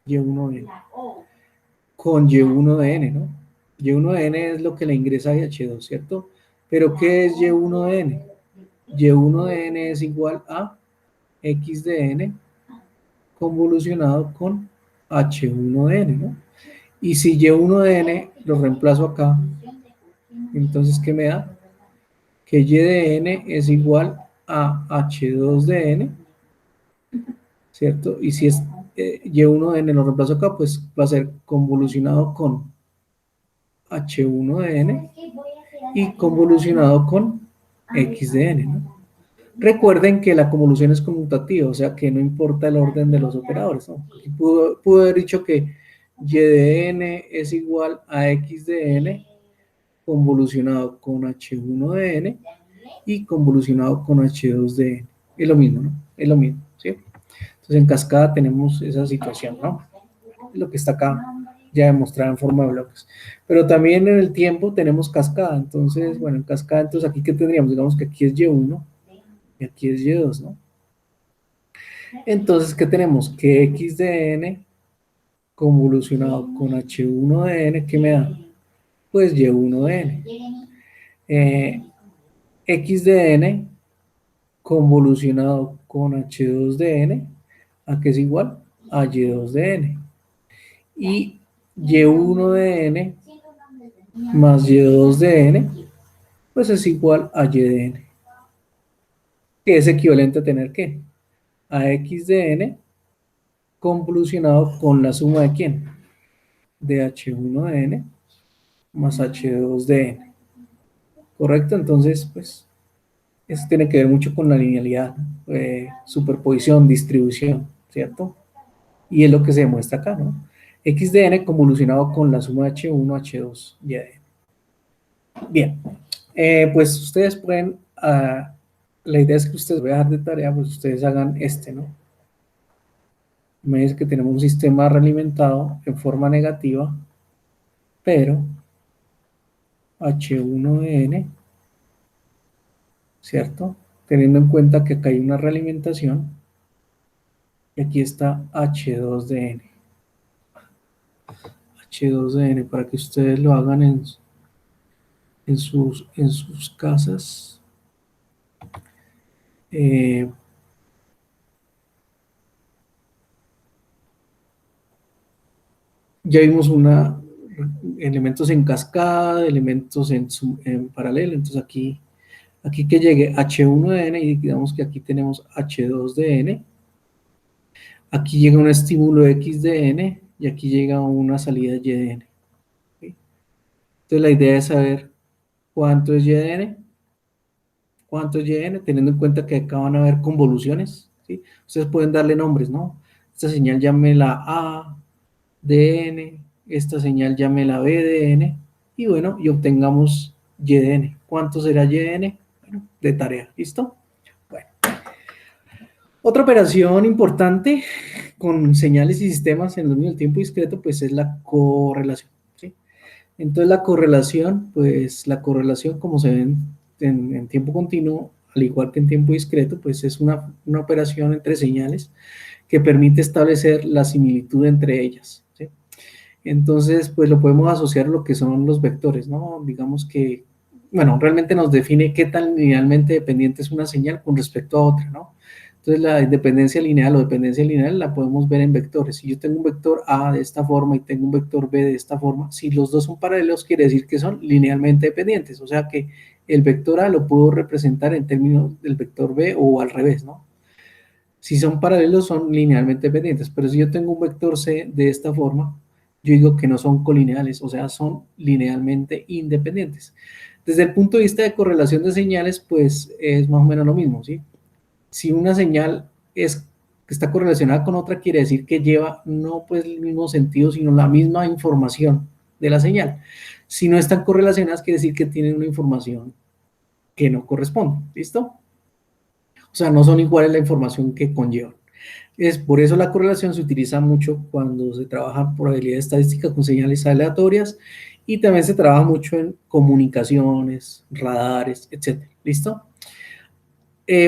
y1 de n, con Y1 de n, ¿no? Y1 de n es lo que le ingresa a H2, ¿cierto? Pero ¿qué es Y1 de n? Y1 de n es igual a X de n convolucionado con H1 de n, ¿no? Y si Y1 de n lo reemplazo acá, entonces ¿qué me da? Que Y de n es igual a H2 de n, ¿cierto? Y si es Y1 de n lo reemplazo acá, pues va a ser convolucionado con H1 de n y convolucionado con X de n, ¿no? Recuerden que la convolución es conmutativa, o sea que no importa el orden de los operadores, ¿no? Aquí pudo haber dicho que Y de n es igual a X de n convolucionado con H1 de n y convolucionado con H2 de n. Es lo mismo, ¿no? Es lo mismo, ¿sí? Entonces en cascada tenemos esa situación, ¿no? Lo que está acá ya demostrado en forma de bloques. Pero también en el tiempo tenemos cascada, entonces, bueno, en cascada, entonces aquí ¿qué tendríamos? Digamos que aquí es Y1 y aquí es Y2, ¿no? Entonces, ¿qué tenemos? Que X de n convolucionado con H1 de n, ¿qué me da? Pues Y1 de n. X de n convolucionado con H2 de n, ¿a qué es igual? A Y2 de n. Y Y1 de n más Y2 de n, pues es igual a Y de n, que es equivalente a tener ¿qué? A X de n convolucionado con la suma de ¿quién? De H1 de n más H2 de n. ¿Correcto? Entonces, pues, eso tiene que ver mucho con la linealidad, superposición, distribución, ¿cierto? Y es lo que se demuestra acá, ¿no? X de n convolucionado con la suma de H1, H2 y de n. Bien, pues ustedes pueden, la idea es que ustedes voy a dejar de tarea, pues ustedes hagan ¿no? Me dice que tenemos un sistema realimentado en forma negativa, pero H1 de n, ¿cierto? Teniendo en cuenta que acá hay una realimentación y aquí está H2 de n. H2 de n para que ustedes lo hagan en sus casas. Eh, ya vimos elementos en cascada, elementos en paralelo, entonces aquí que llegue H1 de n y digamos que aquí tenemos H2 de n, aquí llega un estímulo X de n y aquí llega una salida Y de n. ¿Sí? Entonces la idea es saber cuánto es Y de n, cuánto es Y de n, teniendo en cuenta que acá van a haber convoluciones, ¿sí? Ustedes pueden darle nombres, ¿no? Esta señal llámela A de n, esta señal llámela B de n, y bueno, y obtengamos Y de n. ¿Cuánto será Y de n? Bueno, de tarea, ¿listo? Bueno. Otra operación importante con señales y sistemas en el dominio del tiempo discreto, pues es la correlación, ¿sí? Entonces la correlación, pues la correlación como se ve en tiempo continuo, al igual que en tiempo discreto, pues es una operación entre señales que permite establecer la similitud entre ellas, ¿sí? Entonces, pues lo podemos asociar a lo que son los vectores, ¿no? Digamos que, bueno, realmente nos define qué tan linealmente dependiente es una señal con respecto a otra, ¿no? Entonces, la independencia lineal o dependencia lineal la podemos ver en vectores. Si yo tengo un vector A de esta forma y tengo un vector B de esta forma, si los dos son paralelos, quiere decir que son linealmente dependientes. O sea que el vector A lo puedo representar en términos del vector B o al revés, ¿no? Si son paralelos, son linealmente dependientes, pero si yo tengo un vector C de esta forma, yo digo que no son colineales, o sea, son linealmente independientes. Desde el punto de vista de correlación de señales, pues es más o menos lo mismo, ¿sí? Si una señal que está correlacionada con otra, quiere decir que lleva no pues el mismo sentido, sino la misma información de la señal. Si no están correlacionadas, quiere decir que tienen una información que no corresponde, ¿listo? O sea, no son iguales la información que conllevan. Es por eso la correlación se utiliza mucho cuando se trabaja probabilidad estadística con señales aleatorias y también se trabaja mucho en comunicaciones, radares, etc. ¿Listo?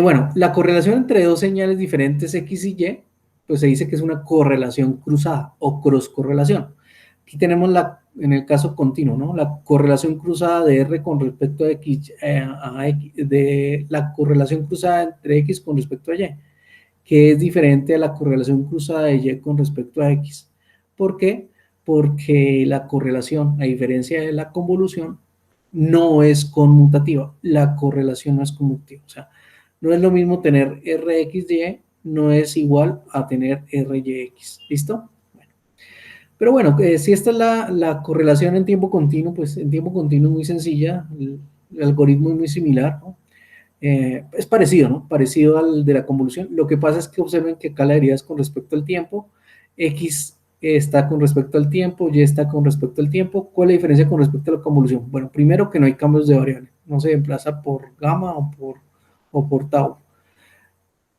Bueno, la correlación entre dos señales diferentes X y Y, pues se dice que es una correlación cruzada o cross correlación. Aquí tenemos en el caso continuo, ¿no? La correlación cruzada de R con respecto a X, de la correlación cruzada entre X con respecto a Y, que es diferente a la correlación cruzada de Y con respecto a X. ¿Por qué? Porque la correlación, a diferencia de la convolución, no es conmutativa. La correlación no es conmutativa. O sea, no es lo mismo tener RXY, no es igual a tener RYX. ¿Listo? Pero bueno, si esta es la correlación en tiempo continuo, pues en tiempo continuo es muy sencilla, el algoritmo es muy similar, ¿no? Es parecido, ¿no? Parecido al de la convolución. Lo que pasa es que observen que acá la derivada es con respecto al tiempo, X está con respecto al tiempo, Y está con respecto al tiempo. ¿Cuál es la diferencia con respecto a la convolución? Bueno, primero que no hay cambios de variable, no se desplaza por gamma o por tau.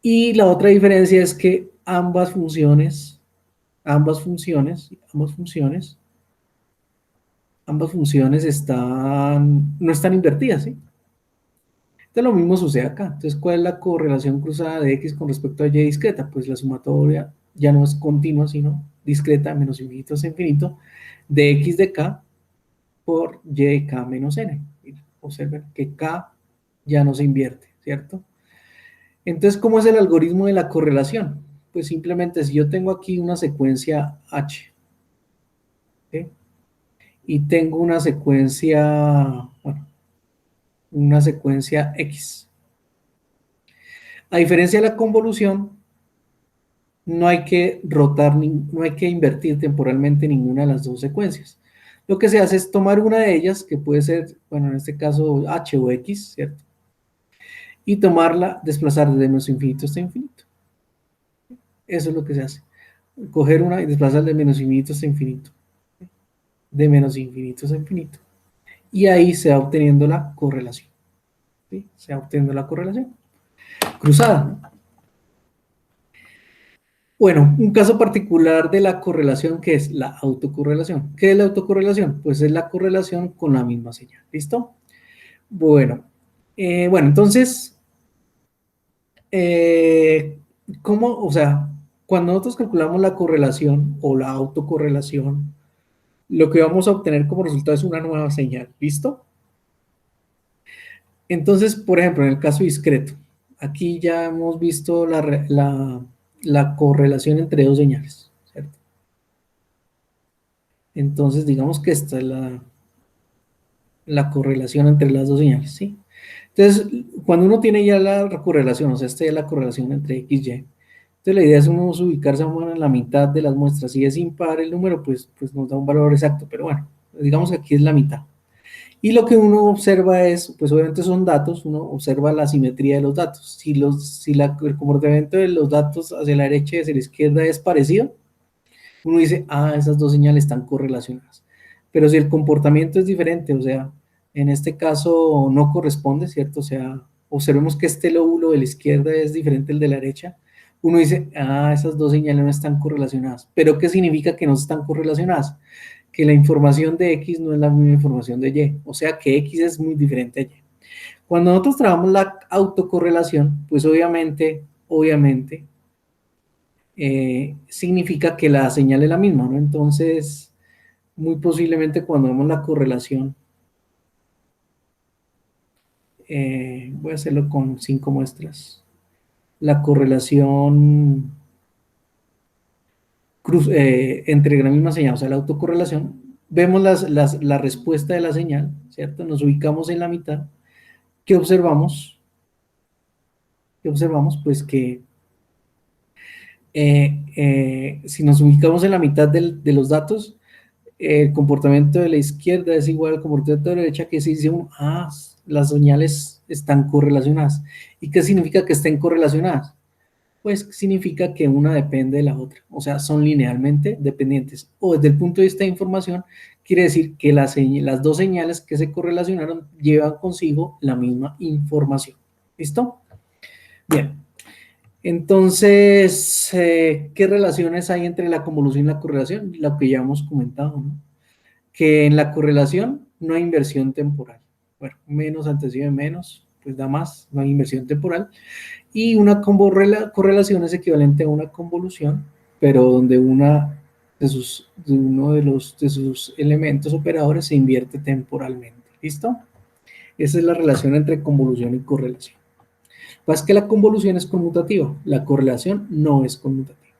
Y la otra diferencia es que ambas funciones no están invertidas, ¿sí? Entonces lo mismo sucede acá. Entonces, ¿cuál es la correlación cruzada de X con respecto a Y discreta? Pues la sumatoria ya no es continua, sino discreta, menos infinito es infinito, de X de K por Y de K menos N. Observen que K ya no se invierte, ¿cierto? Entonces, ¿cómo es el algoritmo de la correlación? Pues simplemente si yo tengo aquí una secuencia H, ¿sí? Y tengo bueno, una secuencia X. A diferencia de la convolución, no hay que no hay que invertir temporalmente ninguna de las dos secuencias. Lo que se hace es tomar una de ellas, que puede ser, bueno, en este caso H o X, ¿cierto? Y tomarla, desplazar desde menos infinito hasta infinito. Eso es lo que se hace. Coger una y desplazar de menos infinito hasta infinito. De menos infinito hasta infinito. Y ahí se va obteniendo la correlación. ¿Sí? Se va obteniendo la correlación cruzada. Bueno, un caso particular de la correlación que es la autocorrelación. ¿Qué es la autocorrelación? Pues es la correlación con la misma señal. ¿Listo? Bueno, entonces, eh, ¿cómo? O sea, cuando nosotros calculamos la correlación o la autocorrelación, lo que vamos a obtener como resultado es una nueva señal. ¿Listo? Entonces, por ejemplo, en el caso discreto, aquí ya hemos visto la correlación entre dos señales, ¿cierto? Entonces, digamos que esta es la correlación entre las dos señales, ¿sí? Entonces, cuando uno tiene ya la correlación, o sea, esta es la correlación entre X y, entonces la idea es uno ubicarse en la mitad de las muestras. Si es impar el número, pues nos da un valor exacto, pero bueno, digamos que aquí es la mitad. Y lo que uno observa es, pues obviamente son datos, uno observa la simetría de los datos. El comportamiento de los datos hacia la derecha y hacia la izquierda es parecido, uno dice, esas dos señales están correlacionadas. Pero si el comportamiento es diferente, o sea, en este caso no corresponde, ¿cierto? O sea, observemos que este lóbulo de la izquierda es diferente al de la derecha, uno dice, esas dos señales no están correlacionadas. ¿Pero qué significa que no están correlacionadas? Que la información de X no es la misma información de Y, o sea que X es muy diferente a Y. Cuando nosotros trabajamos la autocorrelación, pues obviamente, significa que la señal es la misma, ¿no? Entonces, muy posiblemente cuando vemos la correlación, voy a hacerlo con 5 muestras, la correlación entre la misma señal, o sea, la autocorrelación, vemos la respuesta de la señal, ¿cierto? Nos ubicamos en la mitad. ¿Qué observamos? ¿Qué observamos? Pues que si nos ubicamos en la mitad de los datos, el comportamiento de la izquierda es igual al comportamiento de la derecha, que se dice las señales están correlacionadas. ¿Y qué significa que estén correlacionadas? Pues significa que una depende de la otra, o sea, son linealmente dependientes. O desde el punto de vista de información, quiere decir que las dos señales que se correlacionaron llevan consigo la misma información. ¿Listo? Bien. Entonces, ¿qué relaciones hay entre la convolución y la correlación? Lo que ya hemos comentado, ¿no? Que en la correlación no hay inversión temporal. Bueno, menos antecede menos, pues da más, no hay inversión temporal. Y una correlación es equivalente a una convolución, pero donde una de uno de sus elementos operadores se invierte temporalmente. ¿Listo? Esa es la relación entre convolución y correlación. Pues que la convolución es conmutativa, la correlación no es conmutativa.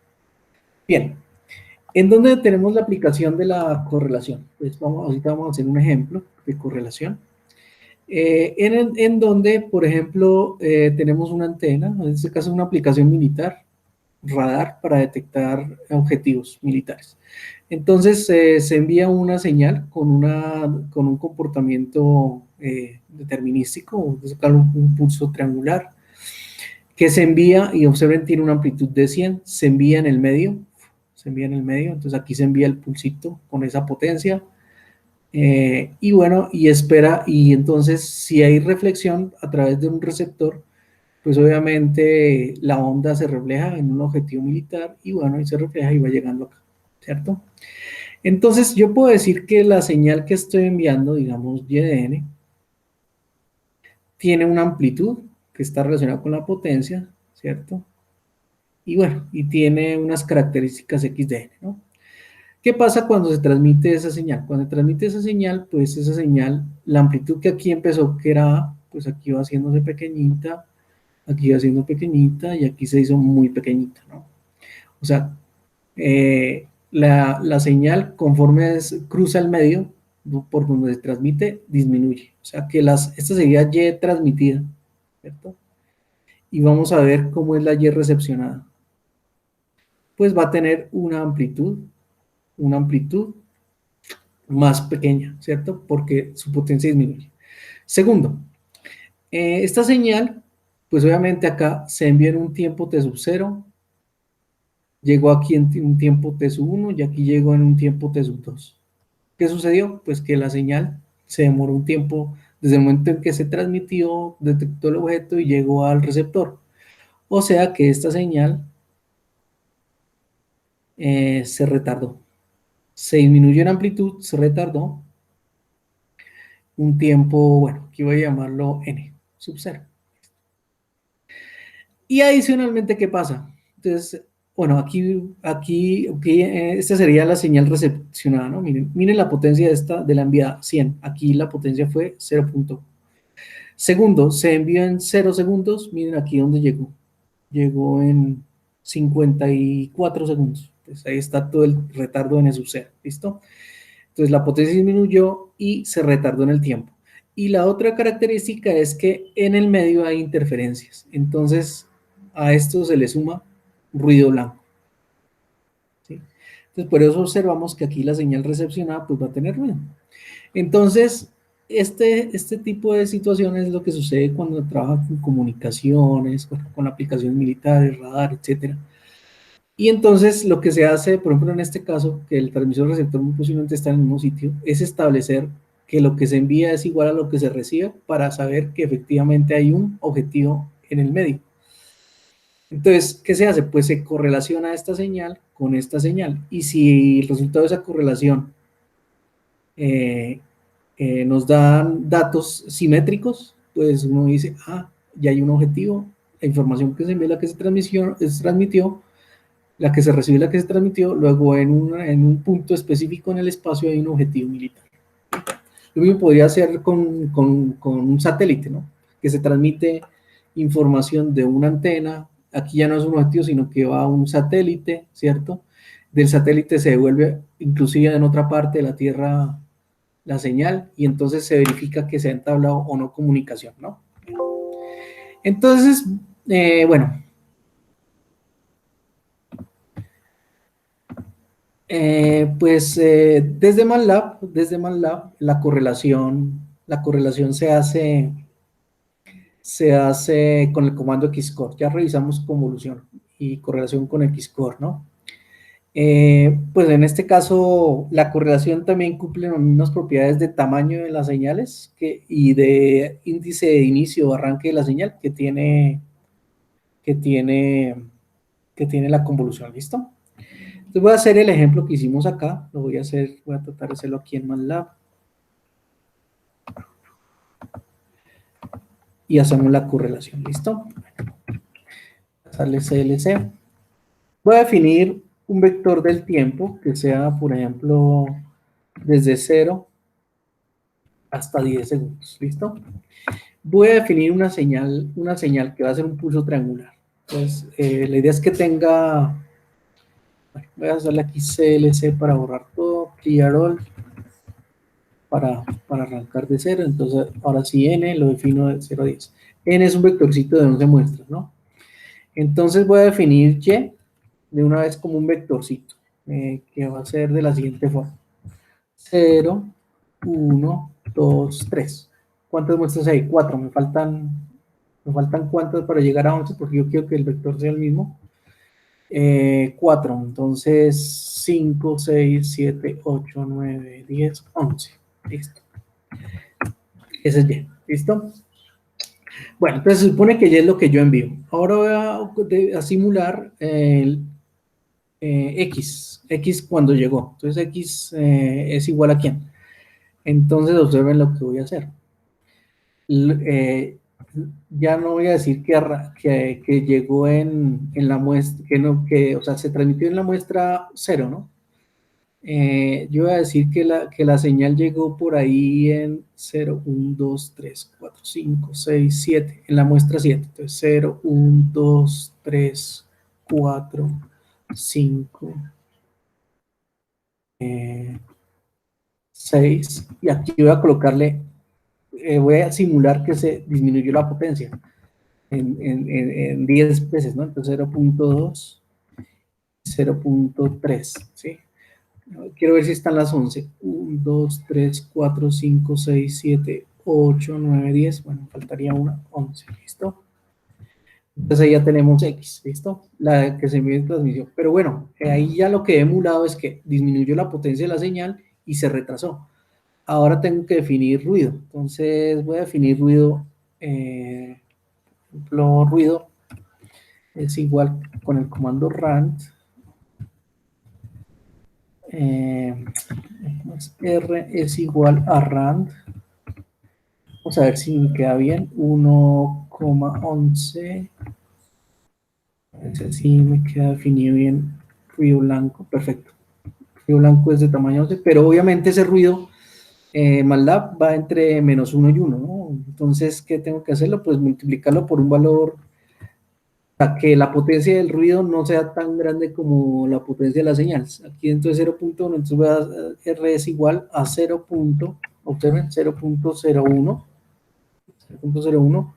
Bien, ¿en dónde tenemos la aplicación de la correlación? Pues ahorita vamos a hacer un ejemplo de correlación. En donde, por ejemplo, tenemos una antena, en este caso una aplicación militar, radar para detectar objetivos militares. Entonces se envía una señal con un comportamiento determinístico, un pulso triangular, que se envía, y observen, tiene una amplitud de 100, se envía en el medio, entonces aquí se envía el pulsito con esa potencia, y bueno, y espera, y entonces si hay reflexión a través de un receptor, pues obviamente la onda se refleja en un objetivo militar, y bueno, y se refleja y va llegando acá, ¿cierto? Entonces yo puedo decir que la señal que estoy enviando, digamos Y de N, tiene una amplitud que está relacionada con la potencia, ¿cierto? Y bueno, y tiene unas características X de N, ¿no? ¿Qué pasa cuando se transmite esa señal? Cuando se transmite esa señal, pues esa señal, la amplitud que aquí empezó, que era A, pues aquí va haciéndose pequeñita, aquí va siendo pequeñita y aquí se hizo muy pequeñita, ¿no? O sea, la señal conforme cruza el medio por donde se transmite, disminuye. O sea que esta sería Y transmitida, ¿cierto? Y vamos a ver cómo es la Y recepcionada. Pues va a tener una amplitud más pequeña, ¿cierto? Porque su potencia disminuye. Segundo, esta señal, pues obviamente acá se envía en un tiempo t sub 0, llegó aquí en un tiempo t sub 1 y aquí llegó en un tiempo t sub 2. ¿Qué sucedió? Pues que la señal se demoró un tiempo desde el momento en que se transmitió, detectó el objeto y llegó al receptor. O sea que esta señal se retardó. Se disminuyó en amplitud, se retardó un tiempo, bueno, aquí voy a llamarlo n sub 0. Y adicionalmente, ¿qué pasa? Entonces, bueno, esta sería la señal recepcionada, ¿no? Miren la potencia de la enviada, 100. Aquí la potencia fue 0. Segundo, se envió en 0 segundos. Miren aquí donde llegó. Llegó en 54 segundos. Entonces ahí está todo el retardo en sub 0. ¿Listo? Entonces la potencia disminuyó y se retardó en el tiempo. Y la otra característica es que en el medio hay interferencias. Entonces a esto se le suma ruido blanco. ¿Sí? Entonces por eso observamos que aquí la señal recepcionada pues va a tener ruido. Entonces este tipo de situaciones es lo que sucede cuando trabaja con comunicaciones, con aplicaciones militares, radar, etcétera. Y entonces lo que se hace, por ejemplo, en este caso, que el transmisor receptor muy posiblemente está en el mismo sitio, es establecer que lo que se envía es igual a lo que se recibe para saber que efectivamente hay un objetivo en el medio. Entonces, ¿qué se hace? Pues se correlaciona esta señal con esta señal. Y si el resultado de esa correlación eh, nos dan datos simétricos, pues uno dice, ah, ya hay un objetivo, la información que se envió, la que se transmitió, la que se recibió y la que se transmitió, luego en un punto específico en el espacio hay un objetivo militar. Lo mismo podría ser con un satélite, ¿no? Que se transmite información de una antena, aquí ya no es un objetivo, sino que va a un satélite, ¿cierto? Del satélite se devuelve, inclusive en otra parte de la Tierra, la señal, y entonces se verifica que se ha entablado o no comunicación, ¿no? Entonces, bueno, desde MATLAB la correlación se hace con el comando Xcore. Ya revisamos convolución y correlación con Xcore, ¿no? Pues en este caso la correlación también cumple las mismas propiedades de tamaño de las señales y de índice de inicio o arranque de la señal que tiene, que tiene la convolución, ¿listo? Entonces voy a hacer el ejemplo que hicimos acá, voy a tratar de hacerlo aquí en MATLAB y hacemos la correlación, ¿listo? Sale CLC. Voy a definir un vector del tiempo que sea, por ejemplo, desde 0 hasta 10 segundos. ¿Listo? Voy a definir una señal que va a ser un pulso triangular. Entonces, la idea es que tenga, voy a hacerle aquí CLC para borrar todo, clear all, para arrancar de 0. Entonces, ahora sí n lo defino de 0 a 10. N es un vectorcito de 11 muestras, ¿no? Entonces voy a definir y de una vez como un vectorcito, que va a ser de la siguiente forma. 0, 1, 2, 3. ¿Cuántas muestras hay? 4. Me faltan cuántas para llegar a 11 porque yo quiero que el vector sea el mismo. 4. Entonces 5, 6, 7, 8, 9, 10, 11. Listo. Ese es Y. ¿Listo? Bueno, entonces se supone que Y es lo que yo envío. Ahora voy a simular el X cuando llegó. Entonces X es igual a ¿quién? Entonces observen lo que voy a hacer. Eh, ya no voy a decir que llegó en la muestra, o sea, se transmitió en la muestra 0, ¿no? Yo voy a decir que la señal llegó por ahí en 0, 1, 2, 3, 4, 5, 6, 7, en la muestra 7. Entonces 0, 1, 2, 3, 4, 5, 6, y aquí voy a colocarle, voy a simular que se disminuyó la potencia en 10 veces, ¿no? Entonces 0.2, 0.3, ¿sí? Quiero ver si están las 11. 1, 2, 3, 4, 5, 6, 7, 8, 9, 10. Bueno, faltaría una, 11, ¿listo? Entonces ahí ya tenemos X, ¿listo? La que se mide en transmisión. Pero bueno, ahí ya lo que he emulado es que disminuyó la potencia de la señal y se retrasó. Ahora tengo que definir ruido. Entonces voy a definir ruido, por ejemplo, ruido es igual con el comando rand, R es igual a rand, vamos a ver si me queda bien, 1,11, a ver si me queda definido bien ruido blanco, perfecto, ruido blanco es de tamaño 11, pero obviamente ese ruido MATLAB va entre -1 y 1, ¿no? Entonces, ¿qué tengo que hacerlo? Pues multiplicarlo por un valor para que la potencia del ruido no sea tan grande como la potencia de la señal. Aquí dentro de 0.1, entonces voy a, R es igual a 0. Observen, 0.01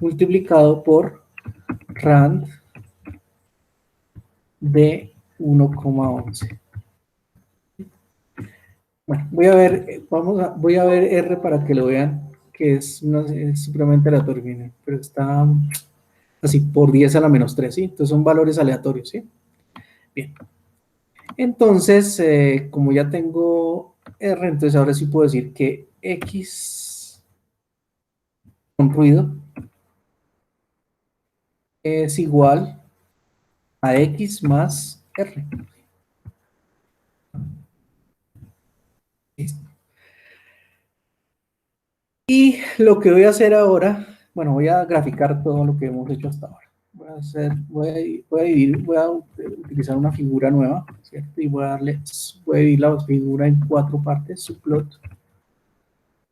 multiplicado por rand de 1,11. Bueno, voy a ver R para que lo vean, que es supremamente aleatorio, miren, pero está así por 10 a la menos 3, ¿sí? Entonces son valores aleatorios, ¿sí? Bien. Entonces, como ya tengo R, entonces ahora sí puedo decir que X con ruido es igual a X más R. Listo. Y lo que voy a hacer ahora, bueno, voy a graficar todo lo que hemos hecho hasta ahora. Voy a utilizar una figura nueva, ¿cierto? Y voy a dividir la figura en 4 partes, subplot.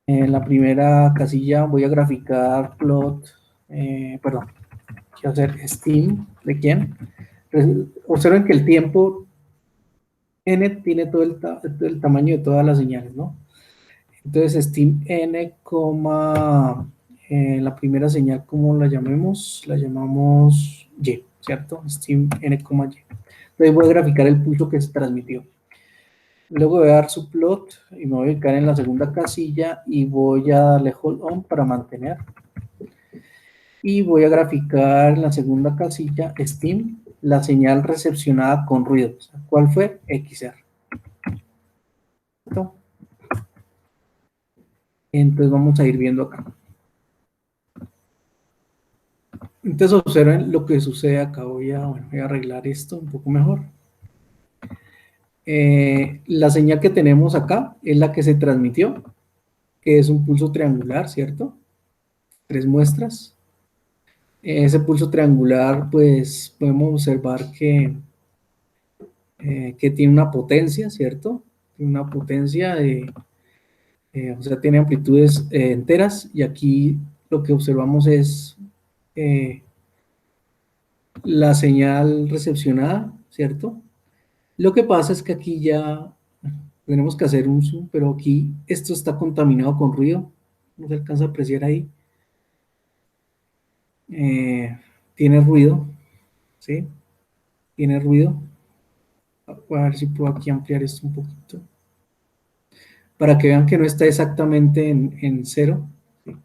En la primera casilla voy a graficar plot, perdón, quiero hacer Steam, ¿de quién? Observen que el tiempo n tiene todo el tamaño de todas las señales, ¿no? Entonces Steam n, la primera señal, ¿cómo la llamemos? La llamamos Y, ¿cierto? Steam n, Y. Entonces voy a graficar el pulso que se transmitió. Luego voy a dar su plot y me voy a ubicar en la segunda casilla y voy a darle hold on para mantener. Y voy a graficar en la segunda casilla Steam la señal recepcionada con ruido. ¿Cuál fue? XR. ¿Listo? Entonces vamos a ir viendo acá. Entonces observen lo que sucede acá. Voy a arreglar esto un poco mejor. La señal que tenemos acá es la que se transmitió, que es un pulso triangular, ¿cierto? 3 muestras. Ese pulso triangular, pues podemos observar que tiene una potencia, ¿cierto? Tiene una potencia o sea, tiene amplitudes enteras y aquí lo que observamos es eh, la señal recepcionada, ¿cierto? Lo que pasa es que aquí ya tenemos que hacer un zoom, pero aquí esto está contaminado con ruido, no se alcanza a apreciar ahí. Tiene ruido, ¿sí? Tiene ruido. Voy a ver si puedo aquí ampliar esto un poquito, para que vean que no está exactamente en cero, ¿sí?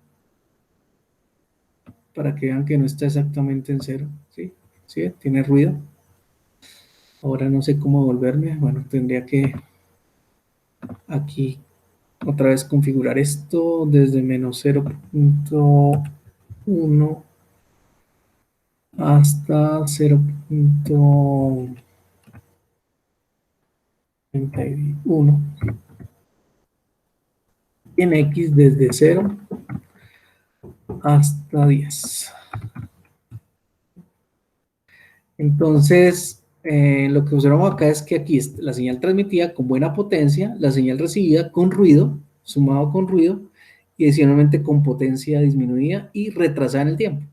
Para que vean que no está exactamente en cero, ¿sí? ¿Sí? Tiene ruido. Ahora no sé cómo volverme, bueno, tendría que aquí otra vez configurar esto desde menos 0.1 hasta 0.31 y en X desde 0 hasta 10. Entonces, lo que observamos acá es que aquí es la señal transmitida con buena potencia, la señal recibida con ruido, sumado con ruido, y adicionalmente con potencia disminuida y retrasada en el tiempo.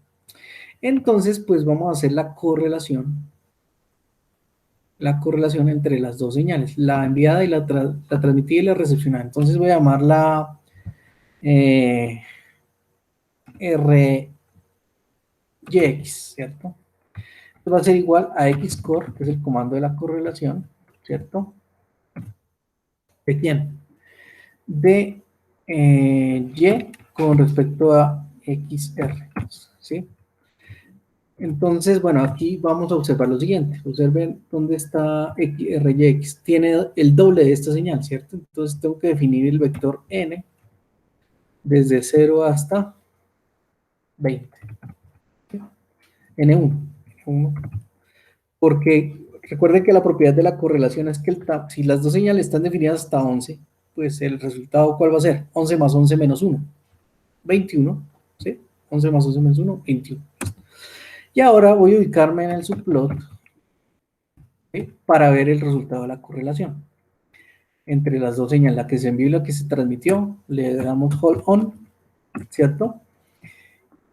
Entonces, pues vamos a hacer la correlación entre las dos señales, la enviada y la transmitida y la recepcionada. Entonces voy a llamarla RYX, ¿cierto? Esto va a ser igual a Xcore, que es el comando de la correlación, ¿cierto? ¿De quién? De Y con respecto a XR, ¿sí? Entonces, bueno, aquí vamos a observar lo siguiente. Observen dónde está RYX. Tiene el doble de esta señal, ¿cierto? Entonces tengo que definir el vector N desde 0 hasta 20. N1. N1. Porque recuerden que la propiedad de la correlación es que si las dos señales están definidas hasta 11, pues el resultado, ¿cuál va a ser? 11 más 11 menos 1. 21, ¿sí? 11 más 11 menos 1, 21. Y ahora voy a ubicarme en el subplot, ¿sí? Para ver el resultado de la correlación entre las dos señales, la que se envió y la que se transmitió. Le damos hold on, ¿cierto?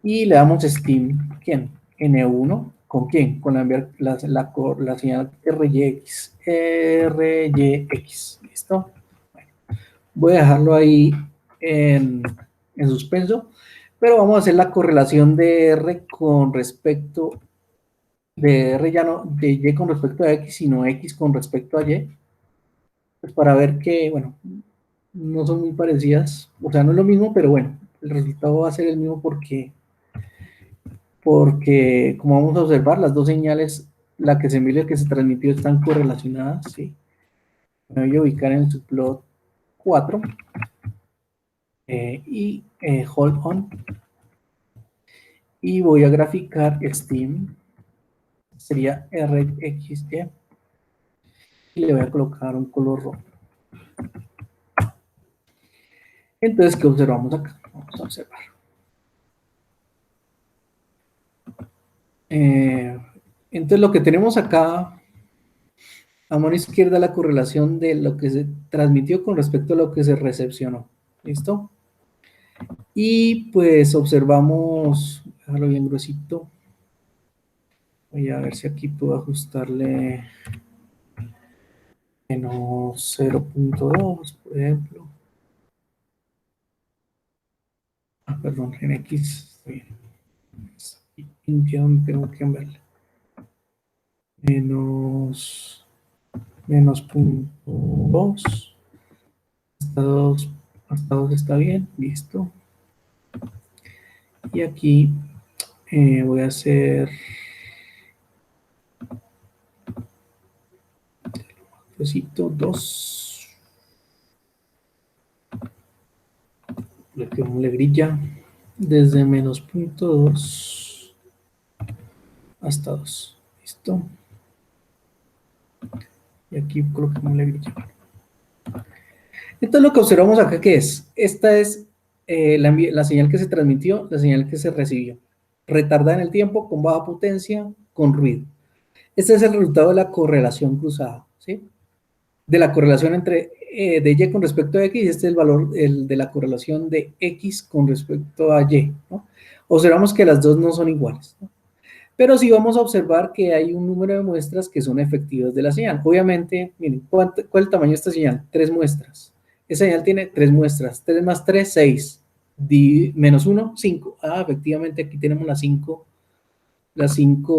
Y le damos steam, ¿quién? N1, ¿con quién? Con la señal RYX. RYX, ¿listo? Voy a dejarlo ahí en suspenso, pero vamos a hacer la correlación de R con respecto, de R ya no, de Y con respecto a X, sino X con respecto a Y, pues para ver que, bueno, no son muy parecidas, o sea, no es lo mismo, pero bueno, el resultado va a ser el mismo porque como vamos a observar, las dos señales, la que se envió y la que se transmitió, están correlacionadas, ¿sí? Me voy a ubicar en el subplot 4 y hold on, y voy a graficar Steam, sería RXY, y le voy a colocar un color rojo. Entonces, ¿qué observamos acá? Vamos a observar. Entonces, lo que tenemos acá, a mano izquierda, la correlación de lo que se transmitió con respecto a lo que se recepcionó. ¿Listo? Y pues observamos, déjalo bien gruesito. Voy a ver si aquí puedo ajustarle menos 0.2, por ejemplo. Ah, perdón, en X. Estoy bien. Tengo que verle. Menos punto 2. Hasta 2 está bien, listo. Y aquí voy a hacer 2. Le pongo la grilla desde menos punto 2 hasta 2. Listo. Y aquí colocamos la grilla. Entonces lo que observamos acá, ¿qué es? Esta es la señal que se transmitió, la señal que se recibió. retardada en el tiempo, con baja potencia, con ruido. Este es el resultado de la correlación cruzada, ¿sí? De la correlación entre de Y con respecto a X, y este es el valor de la correlación de X con respecto a Y, ¿no? Observamos que las dos no son iguales, ¿no? Pero sí vamos a observar que hay un número de muestras que son efectivas de la señal. Obviamente, miren, ¿cuál es el tamaño de esta señal? 3 muestras. Esa señal tiene 3 muestras. 3 más 3, 6. Menos 1, 5. Ah, efectivamente, aquí tenemos las cinco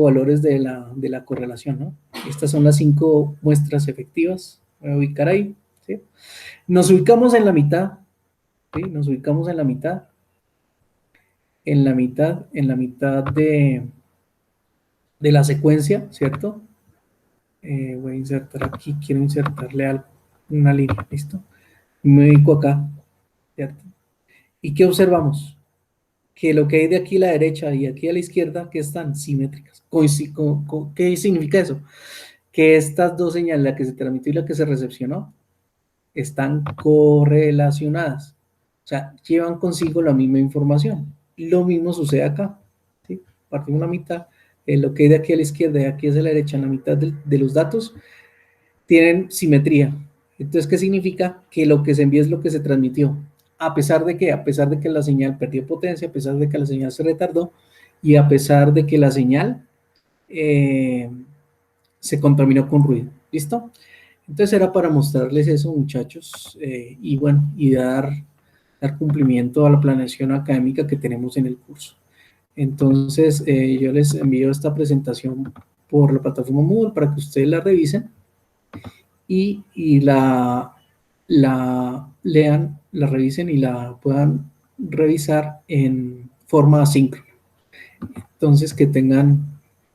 valores de la correlación, ¿no? Estas son las 5 muestras efectivas. Voy a ubicar ahí, ¿sí? Nos ubicamos en la mitad, ¿sí? Nos ubicamos en la mitad de la secuencia, ¿cierto? Voy a insertar aquí, quiero insertarle algo, una línea, ¿listo? Me ubico acá, ¿cierto? ¿Y qué observamos? Que lo que hay de aquí a la derecha y aquí a la izquierda, que están simétricas. ¿Qué significa eso? Que estas dos señales, la que se transmitió y la que se recepcionó, están correlacionadas. O sea, llevan consigo la misma información. Lo mismo sucede acá, ¿sí? Partimos la mitad, lo que hay de aquí a la izquierda y aquí hacia la derecha, en la mitad de los datos, tienen simetría. Entonces, ¿qué significa? Que lo que se envía es lo que se transmitió. ¿A pesar de qué? A pesar de que la señal perdió potencia, a pesar de que la señal se retardó y a pesar de que la señal eh, se contaminó con ruido. ¿Listo? Entonces era para mostrarles eso, muchachos, y bueno, y dar cumplimiento a la planeación académica que tenemos en el curso. Entonces, yo les envío esta presentación por la plataforma Moodle para que ustedes la revisen y la lean, la revisen y la puedan revisar en forma asíncrona. Entonces, que tengan